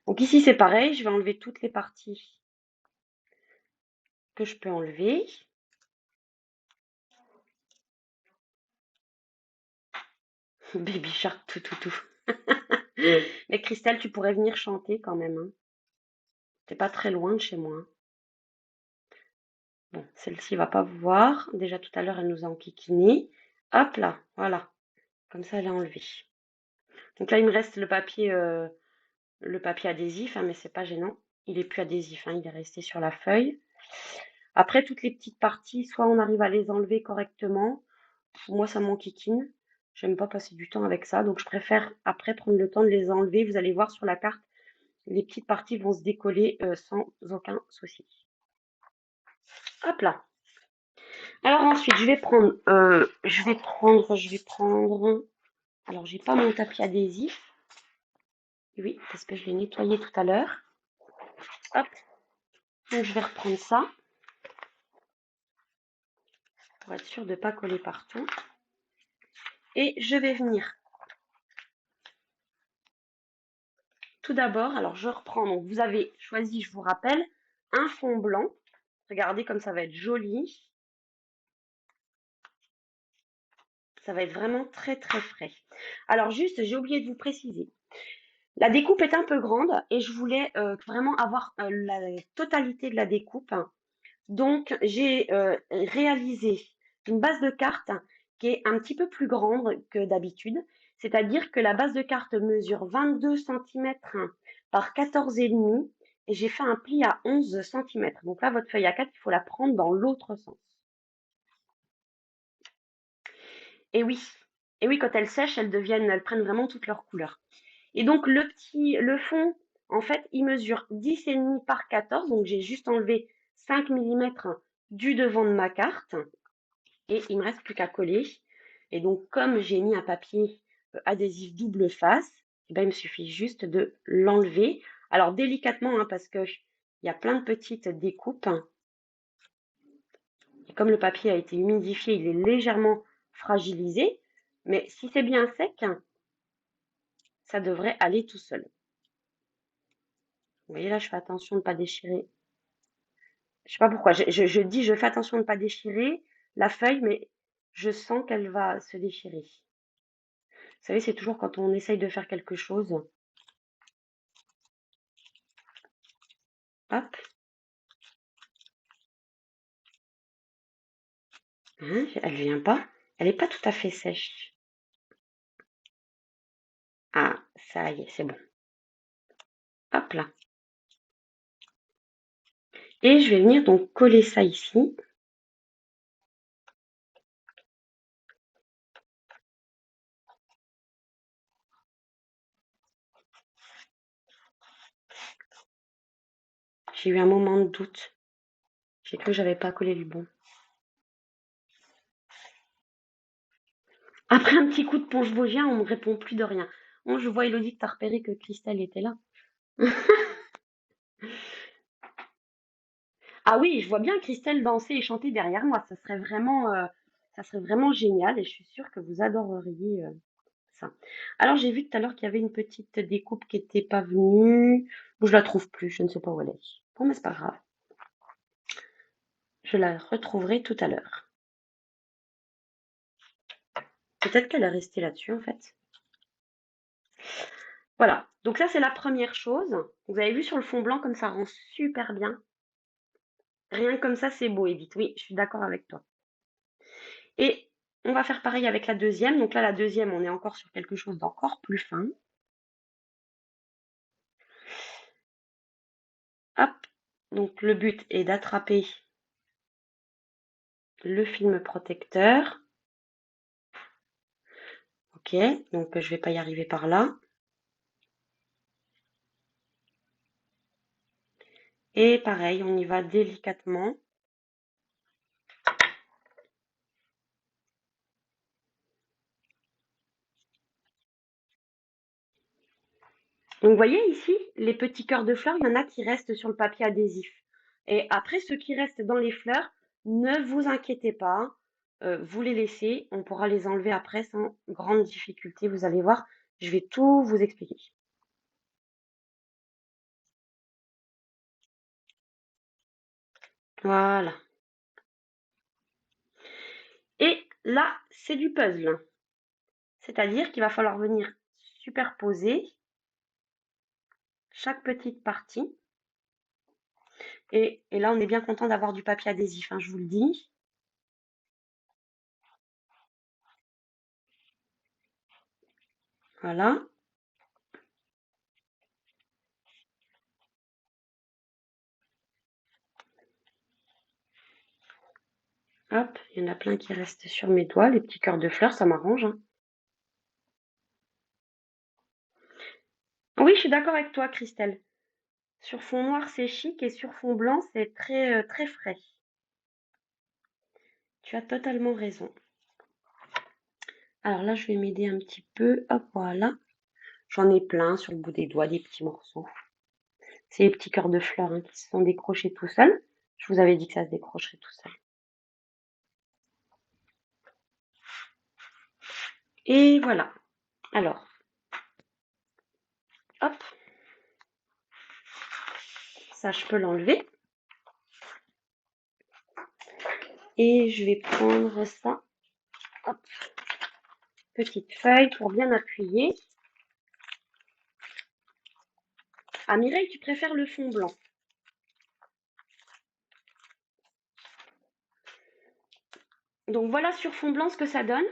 Donc ici, c'est pareil, je vais enlever toutes les parties que je peux enlever. Baby Shark, tout, tout, tout. Mais Christelle, tu pourrais venir chanter quand même, hein. T'es pas très loin de chez moi, hein. Bon, celle-ci va pas vous voir. Déjà tout à l'heure, elle nous a enquiquiné. Hop là, voilà. Comme ça, elle est enlevée. Donc là, il me reste le papier adhésif, hein, mais c'est pas gênant. Il est plus adhésif, hein, il est resté sur la feuille. Après, toutes les petites parties, soit on arrive à les enlever correctement. Moi, ça m'enquiquine. J'aime pas passer du temps avec ça, donc je préfère après prendre le temps de les enlever. Vous allez voir sur la carte, les petites parties vont se décoller sans aucun souci. Hop là. Alors ensuite, je vais prendre. Alors, j'ai pas mon tapis adhésif. Oui, parce que je l'ai nettoyé tout à l'heure. Hop. Donc, je vais reprendre ça pour être sûr de ne pas coller partout. Et je vais venir tout d'abord. Alors, je reprends. Donc, vous avez choisi, je vous rappelle, un fond blanc. Regardez comme ça va être joli. Ça va être vraiment très très frais. Alors juste, j'ai oublié de vous préciser. La découpe est un peu grande et je voulais vraiment avoir la totalité de la découpe. Donc, j'ai réalisé une base de carte qui est un petit peu plus grande que d'habitude. C'est-à-dire que la base de carte mesure 22 centimètres par 14,5 et j'ai fait un pli à 11 centimètres. Donc là, votre feuille A4, il faut la prendre dans l'autre sens. Et oui, et oui, quand elles sèchent, elles prennent vraiment toutes leurs couleurs. Et donc, le fond, en fait, il mesure 10,5 par 14. Donc, j'ai juste enlevé 5 millimètres du devant de ma carte. Et il me reste plus qu'à coller. Et donc, comme j'ai mis un papier adhésif double face, eh ben, il me suffit juste de l'enlever. Alors, délicatement, hein, parce que il y a plein de petites découpes. Et comme le papier a été humidifié, il est légèrement fragilisé. Mais si c'est bien sec, ça devrait aller tout seul. Vous voyez là, je fais attention de ne pas déchirer. Je sais pas pourquoi. Je dis je fais attention de ne pas déchirer la feuille, mais je sens qu'elle va se déchirer. Vous savez, c'est toujours quand on essaye de faire quelque chose. Hop. Hein, elle vient pas. Elle n'est pas tout à fait sèche. Ah, ça y est, c'est bon. Hop là. Et je vais venir donc coller ça ici. J'ai eu un moment de doute. J'ai cru que j'avais pas collé le bon. Après un petit coup de ponche vosgien, on ne me répond plus de rien. Bon, je vois Elodie que tu as repéré que Christelle était là. Ah oui, je vois bien Christelle danser et chanter derrière moi. Ça serait vraiment génial et je suis sûre que vous adoreriez ça. Alors j'ai vu tout à l'heure qu'il y avait une petite découpe qui n'était pas venue. Bon, je la trouve plus, je ne sais pas où elle est. Bon, mais c'est pas grave. Je la retrouverai tout à l'heure. Peut-être qu'elle est restée là-dessus en fait. Voilà. Donc ça c'est la première chose. Vous avez vu sur le fond blanc comme ça rend super bien. Rien que comme ça c'est beau, Edith. Oui, je suis d'accord avec toi. Et on va faire pareil avec la deuxième. Donc là, la deuxième, on est encore sur quelque chose d'encore plus fin. Hop. Donc le but est d'attraper le film protecteur. Ok, donc je vais pas y arriver par là. Et pareil, on y va délicatement. Donc vous voyez ici, les petits cœurs de fleurs, il y en a qui restent sur le papier adhésif. Et après, ceux qui restent dans les fleurs, ne vous inquiétez pas, vous les laissez, on pourra les enlever après sans grande difficulté. Vous allez voir, je vais tout vous expliquer. Voilà. Et là, c'est du puzzle. C'est-à-dire qu'il va falloir venir superposer chaque petite partie. Et là, on est bien content d'avoir du papier adhésif, hein, je vous le dis. Voilà. Hop, il y en a plein qui restent sur mes doigts. Les petits cœurs de fleurs, ça m'arrange, hein. Oui, je suis d'accord avec toi, Christelle. Sur fond noir, c'est chic et sur fond blanc, c'est très, très frais. Tu as totalement raison. Alors là, je vais m'aider un petit peu. Hop, voilà. J'en ai plein sur le bout des doigts, des petits morceaux. C'est les petits cœurs de fleurs hein, qui se sont décrochés tout seuls. Je vous avais dit que ça se décrocherait tout seul. Et voilà. Alors, hop, ça je peux l'enlever. Et je vais prendre ça. Hop. petite feuille pour bien appuyer. Ah, Mireille, tu préfères le fond blanc. Donc voilà sur fond blanc ce que ça donne.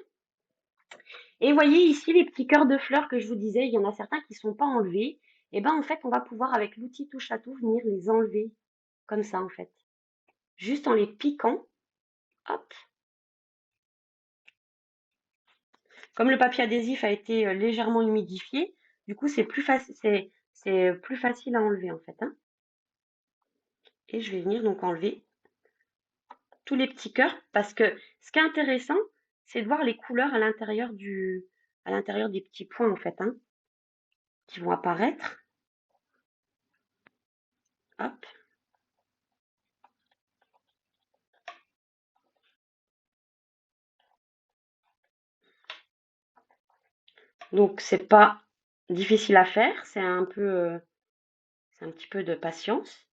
Et voyez ici les petits cœurs de fleurs que je vous disais, il y en a certains qui ne sont pas enlevés. Et ben en fait, on va pouvoir avec l'outil touche à tout venir les enlever comme ça en fait. Juste en les piquant. Hop. Comme le papier adhésif a été légèrement humidifié, du coup c'est plus facile, c'est plus facile à enlever en fait, hein. Et je vais venir donc enlever tous les petits cœurs parce que ce qui est intéressant, c'est de voir les couleurs à l'intérieur des petits points en fait, hein, qui vont apparaître. Hop. Donc c'est pas difficile à faire, c'est un petit peu de patience.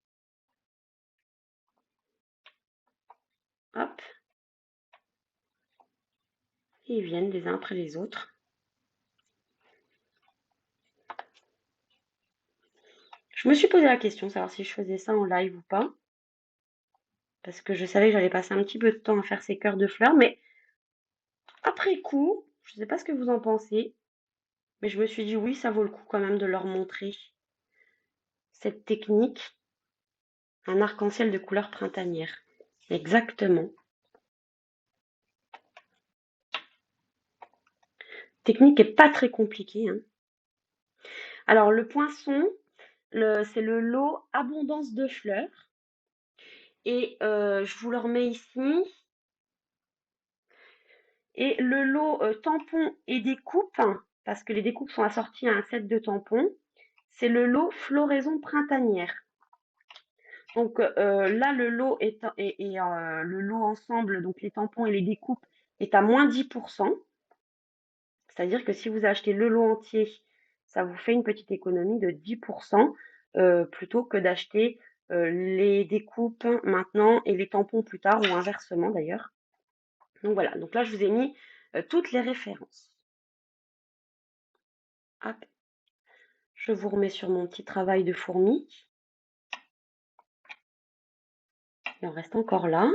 Hop. Et ils viennent les uns après les autres. Je me suis posé la question, savoir si je faisais ça en live ou pas. Parce que je savais que j'allais passer un petit peu de temps à faire ces cœurs de fleurs, mais après coup, je ne sais pas ce que vous en pensez, mais je me suis dit oui, ça vaut le coup quand même de leur montrer cette technique, un arc-en-ciel de couleur printanière. Exactement. Technique qui n'est pas très compliquée, hein. Alors le poinçon, c'est le lot abondance de fleurs. Et je vous le remets ici. Et le lot tampons et découpes, parce que les découpes sont assorties à un set de tampons, c'est le lot floraison printanière. Donc là, le lot le lot ensemble, donc les tampons et les découpes, est à moins 10%. C'est-à-dire que si vous achetez le lot entier, ça vous fait une petite économie de 10% plutôt que d'acheter les découpes maintenant et les tampons plus tard ou inversement d'ailleurs. Donc voilà, donc là je vous ai mis toutes les références. Hop, je vous remets sur mon petit travail de fourmi. Il en reste encore là.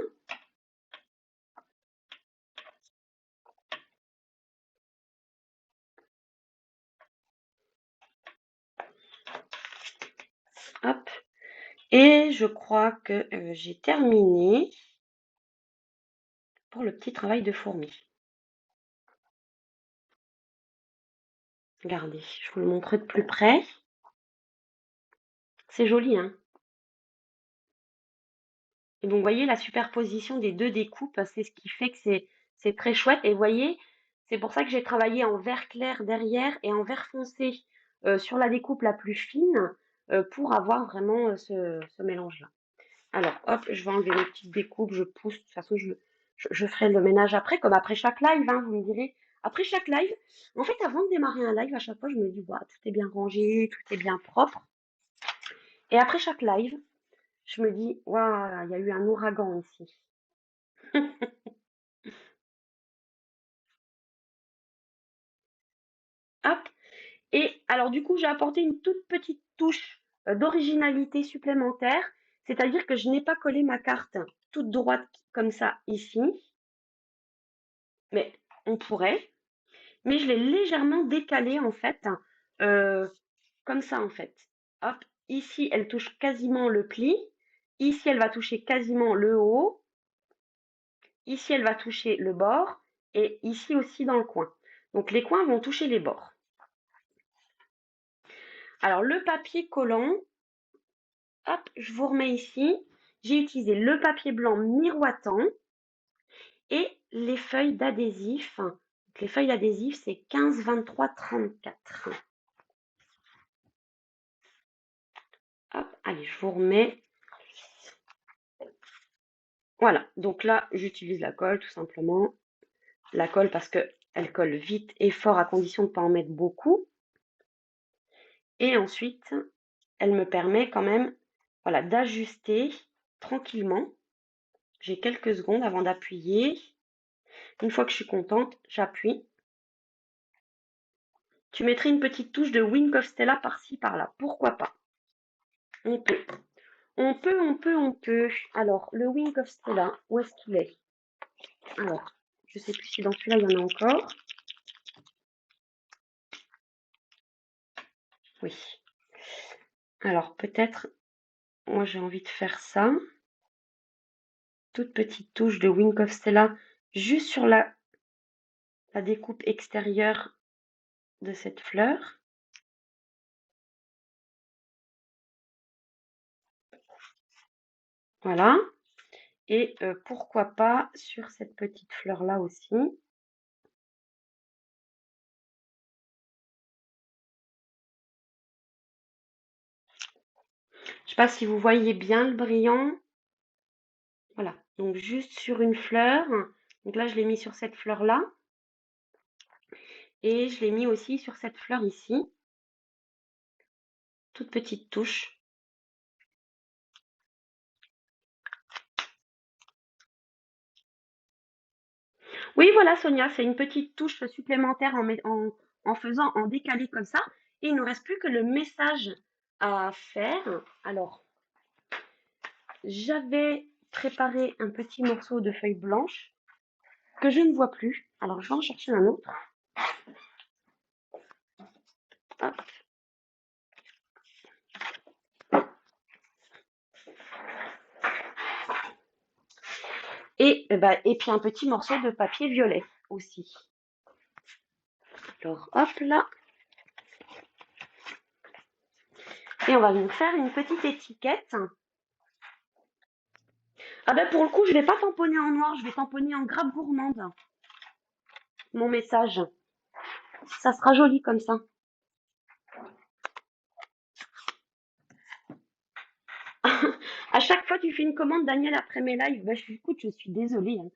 Hop. Et je crois que j'ai terminé pour le petit travail de fourmi. Regardez, je vous le montre de plus près. C'est joli, hein? Et donc, vous voyez, la superposition des deux découpes, c'est ce qui fait que c'est très chouette. Et vous voyez, c'est pour ça que j'ai travaillé en vert clair derrière et en vert foncé sur la découpe la plus fine pour avoir vraiment ce mélange-là. Alors, hop, je vais enlever mes petites découpes, je pousse. De toute façon, je ferai le ménage après, comme après chaque live, hein, vous me direz. Après chaque live, en fait, avant de démarrer un live, à chaque fois, je me dis, bah, tout est bien rangé, tout est bien propre. Et après chaque live, je me dis, waouh, il y a eu un ouragan ici. Hop. Et alors, du coup, j'ai apporté une toute petite touche d'originalité supplémentaire, c'est-à-dire que je n'ai pas collé ma carte toute droite comme ça ici, mais on pourrait. Mais je l'ai légèrement décalée en fait, comme ça en fait. Hop, ici elle touche quasiment le pli, ici elle va toucher quasiment le haut, ici elle va toucher le bord et ici aussi dans le coin. Donc les coins vont toucher les bords. Alors le papier collant, hop, je vous remets ici. J'ai utilisé le papier blanc miroitant et les feuilles d'adhésif. Les feuilles d'adhésif, c'est 15, 23, 34. Hop, allez, je vous remets. Voilà, donc là, j'utilise la colle tout simplement. La colle parce qu'elle colle vite et fort à condition de ne pas en mettre beaucoup. Et ensuite, elle me permet quand même voilà, d'ajuster tranquillement. J'ai quelques secondes avant d'appuyer. Une fois que je suis contente, j'appuie. Tu mettrais une petite touche de Wink of Stella par-ci, par-là. Pourquoi pas? On peut. On peut. Alors, le Wink of Stella, où est-ce qu'il est? Alors, je sais plus si dans celui-là, il y en a encore. Oui. Alors, peut-être, moi, j'ai envie de faire ça. Toute petite touche de Wink of Stella, juste sur la découpe extérieure de cette fleur. Voilà. Et pourquoi pas sur cette petite fleur-là aussi. Je sais pas si vous voyez bien le brillant. Voilà, donc juste sur une fleur. Donc là, je l'ai mis sur cette fleur-là. Et je l'ai mis aussi sur cette fleur ici. Toute petite touche. Oui, voilà, Sonia, c'est une petite touche supplémentaire en faisant en décalé comme ça. Et il ne nous reste plus que le message à faire. Alors, j'avais préparé un petit morceau de feuille blanche que je ne vois plus. Alors, je vais en chercher un autre. Hop. Et puis un petit morceau de papier violet aussi. Alors, hop là. Et on va nous faire une petite étiquette. Ah ben pour le coup, je vais pas tamponner en noir, je vais tamponner en grappe gourmande. Mon message. Ça sera joli comme ça. À chaque fois, tu fais une commande, Daniel, après mes lives. Ben, écoute, je suis désolée. Hein.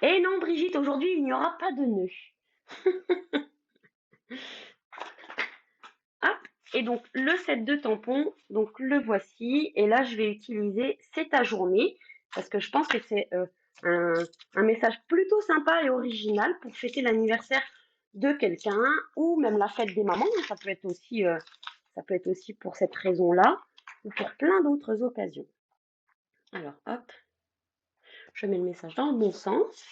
Et non, Brigitte, aujourd'hui, il n'y aura pas de nœud. Hop. Et donc, le set de tampons, donc le voici. Et là, je vais utiliser C'est ta journée parce que je pense que c'est un message plutôt sympa et original pour fêter l'anniversaire de quelqu'un ou même la fête des mamans. Ça peut être aussi pour cette raison-là ou pour plein d'autres occasions. Alors, hop, je mets le message dans le bon sens.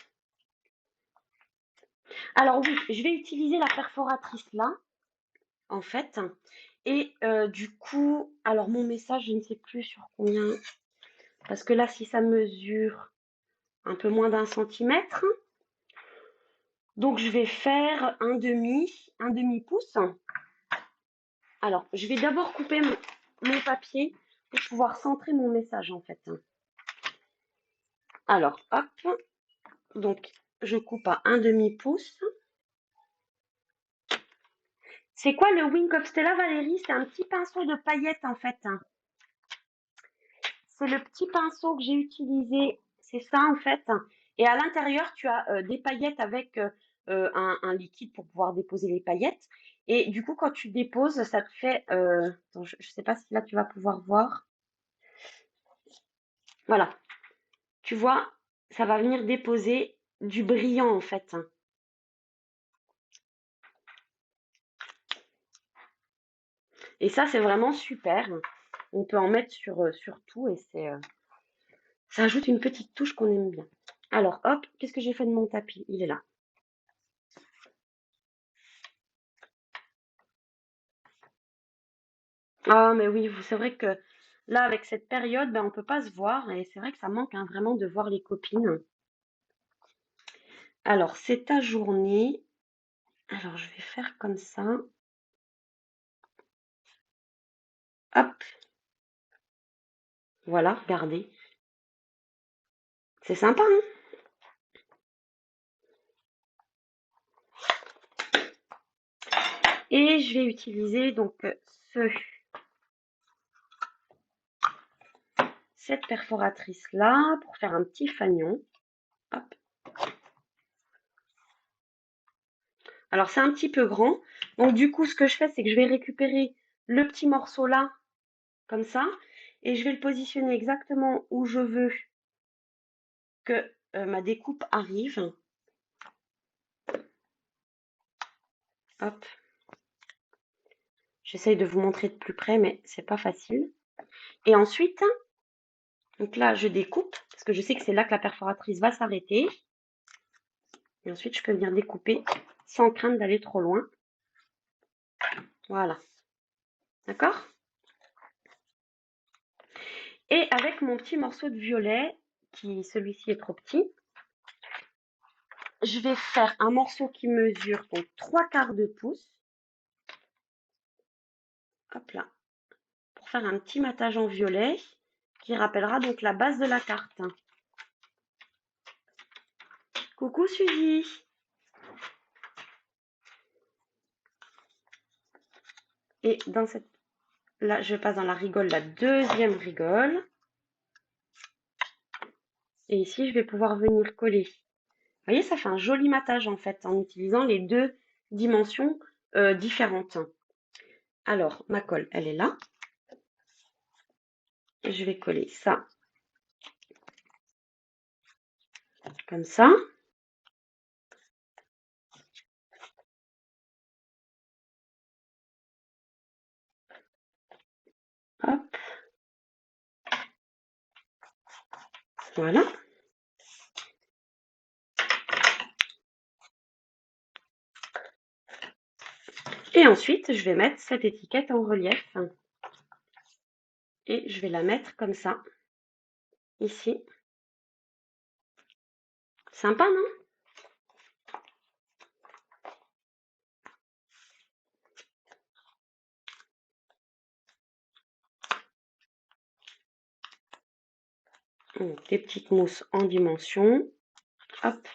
Alors oui, je vais utiliser la perforatrice là, en fait. Et du coup, alors mon message, je ne sais plus sur combien, parce que là, si ça mesure un peu moins d'un centimètre, donc je vais faire un demi pouce. Alors, je vais d'abord couper mon papier pour pouvoir centrer mon message en fait. Alors, hop, donc je coupe à un demi pouce. C'est quoi le Wink of Stella, Valérie? C'est un petit pinceau de paillettes en fait. C'est le petit pinceau que j'ai utilisé, c'est ça en fait. Et à l'intérieur, tu as des paillettes avec un liquide pour pouvoir déposer les paillettes. Et du coup, quand tu déposes, ça te fait... attends, je ne sais pas si là tu vas pouvoir voir. Voilà, tu vois, ça va venir déposer du brillant en fait. Et ça, c'est vraiment super. On peut en mettre sur tout et ça ajoute une petite touche qu'on aime bien. Alors, hop, qu'est-ce que j'ai fait de mon tapis? Il est là. Ah, mais oui, c'est vrai que là, avec cette période, ben, on peut pas se voir et c'est vrai que ça manque hein, vraiment de voir les copines. Alors, c'est ta journée. Alors, je vais faire comme ça. Hop, voilà, regardez. C'est sympa, hein? Et je vais utiliser donc cette perforatrice là pour faire un petit fanion. Hop. Alors, c'est un petit peu grand. Donc, du coup, ce que je fais, c'est que je vais récupérer le petit morceau là, comme ça, et je vais le positionner exactement où je veux que ma découpe arrive. Hop. J'essaye de vous montrer de plus près, mais c'est pas facile. Et ensuite, donc là, je découpe, parce que je sais que c'est là que la perforatrice va s'arrêter. Et ensuite, je peux venir découper sans crainte d'aller trop loin. Voilà. D'accord? Et avec mon petit morceau de violet, celui-ci est trop petit, je vais faire un morceau qui mesure donc 3/4 de pouce. Hop là. Pour faire un petit matage en violet qui rappellera donc la base de la carte. Coucou Suzy. Et dans cette... Là, je passe dans la rigole, la deuxième rigole. Et ici, je vais pouvoir venir coller. Vous voyez, ça fait un joli matage en fait, en utilisant les deux dimensions différentes. Alors, ma colle, elle est là. Et je vais coller ça comme ça. Hop. Voilà. Et ensuite, je vais mettre cette étiquette en relief. Et je vais la mettre comme ça, ici. Sympa, non? Donc, des petites mousses en dimension. Hop.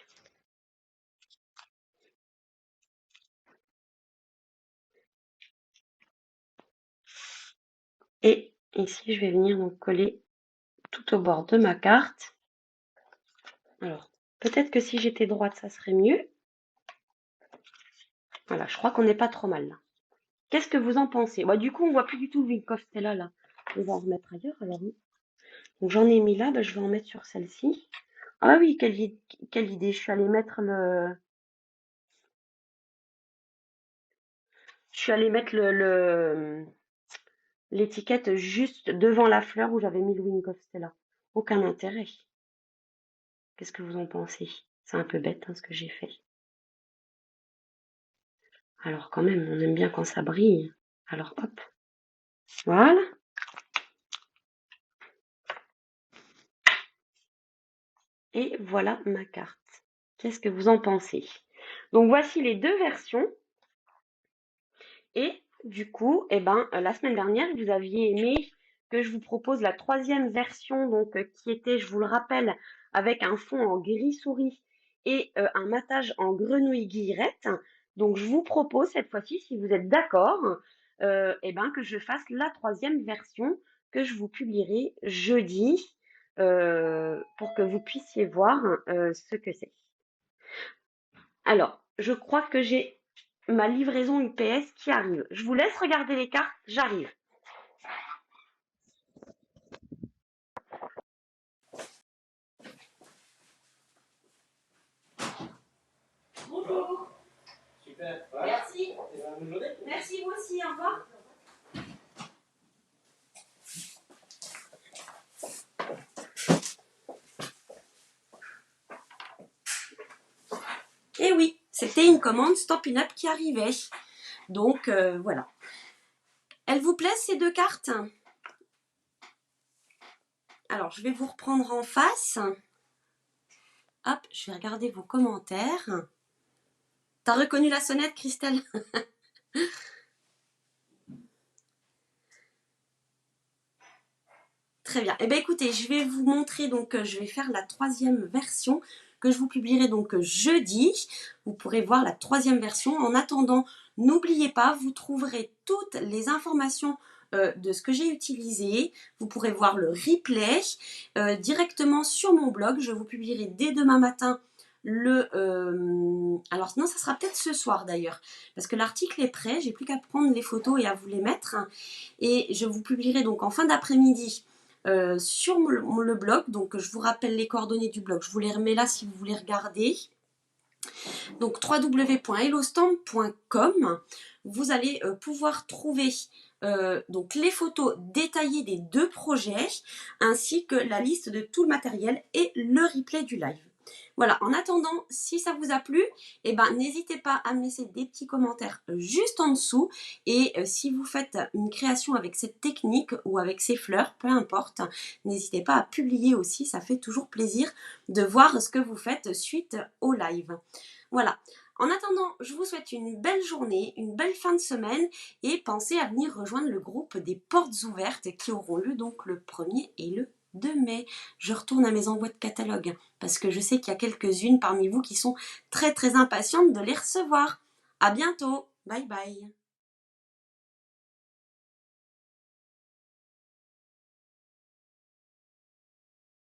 Et ici, je vais venir donc coller tout au bord de ma carte. Alors, peut-être que si j'étais droite, ça serait mieux. Voilà, je crois qu'on n'est pas trop mal là. Qu'est-ce que vous en pensez? Bah, du coup, on voit plus du tout le Wing of Stella là. On va en remettre ailleurs alors. Donc j'en ai mis là, bah, je vais en mettre sur celle-ci. Ah oui, quelle idée. Je suis allée mettre l'étiquette juste devant la fleur où j'avais mis le Wing of Stella. Aucun intérêt. Qu'est-ce que vous en pensez? C'est un peu bête hein, ce que j'ai fait. Alors quand même, on aime bien quand ça brille. Alors hop, voilà. Et voilà ma carte. Qu'est-ce que vous en pensez? Donc voici les deux versions. Et du coup, eh ben, la semaine dernière, vous aviez aimé que je vous propose la troisième version, donc qui était, je vous le rappelle, avec un fond en gris souris et un matage en grenouille guillerette. Donc je vous propose cette fois-ci, si vous êtes d'accord, eh ben, que je fasse la troisième version que je vous publierai jeudi pour que vous puissiez voir ce que c'est. Alors, je crois que j'ai ma livraison UPS qui arrive. Je vous laisse regarder les cartes, j'arrive. Bonjour. Super. Merci. Merci vous aussi, au revoir. Et oui, c'était une commande Stampin' Up qui arrivait. Donc voilà. Elles vous plaisent ces deux cartes? Alors, je vais vous reprendre en face. Hop, je vais regarder vos commentaires. T'as reconnu la sonnette, Christelle? Très bien. Eh bien, écoutez, je vais vous montrer, donc, je vais faire la troisième version que je vous publierai donc jeudi. Vous pourrez voir la troisième version. En attendant, n'oubliez pas, vous trouverez toutes les informations de ce que j'ai utilisé. Vous pourrez voir le replay directement sur mon blog. Je vous publierai dès demain matin alors non, ça sera peut-être ce soir d'ailleurs, parce que l'article est prêt. J'ai plus qu'à prendre les photos et à vous les mettre. Et je vous publierai donc en fin d'après-midi sur le blog. Donc je vous rappelle les coordonnées du blog, je vous les remets là si vous voulez regarder. Donc www.hellostamp.com, vous allez pouvoir trouver donc les photos détaillées des deux projets, ainsi que la liste de tout le matériel et le replay du live. Voilà, en attendant, si ça vous a plu, eh ben, n'hésitez pas à me laisser des petits commentaires juste en dessous. Et si vous faites une création avec cette technique ou avec ces fleurs, peu importe, n'hésitez pas à publier aussi, ça fait toujours plaisir de voir ce que vous faites suite au live. Voilà. En attendant, je vous souhaite une belle journée, une belle fin de semaine et pensez à venir rejoindre le groupe des portes ouvertes qui auront lieu donc le 1er et le 2 mai. Je retourne à mes envois de catalogue parce que je sais qu'il y a quelques-unes parmi vous qui sont très très impatientes de les recevoir. À bientôt. Bye bye.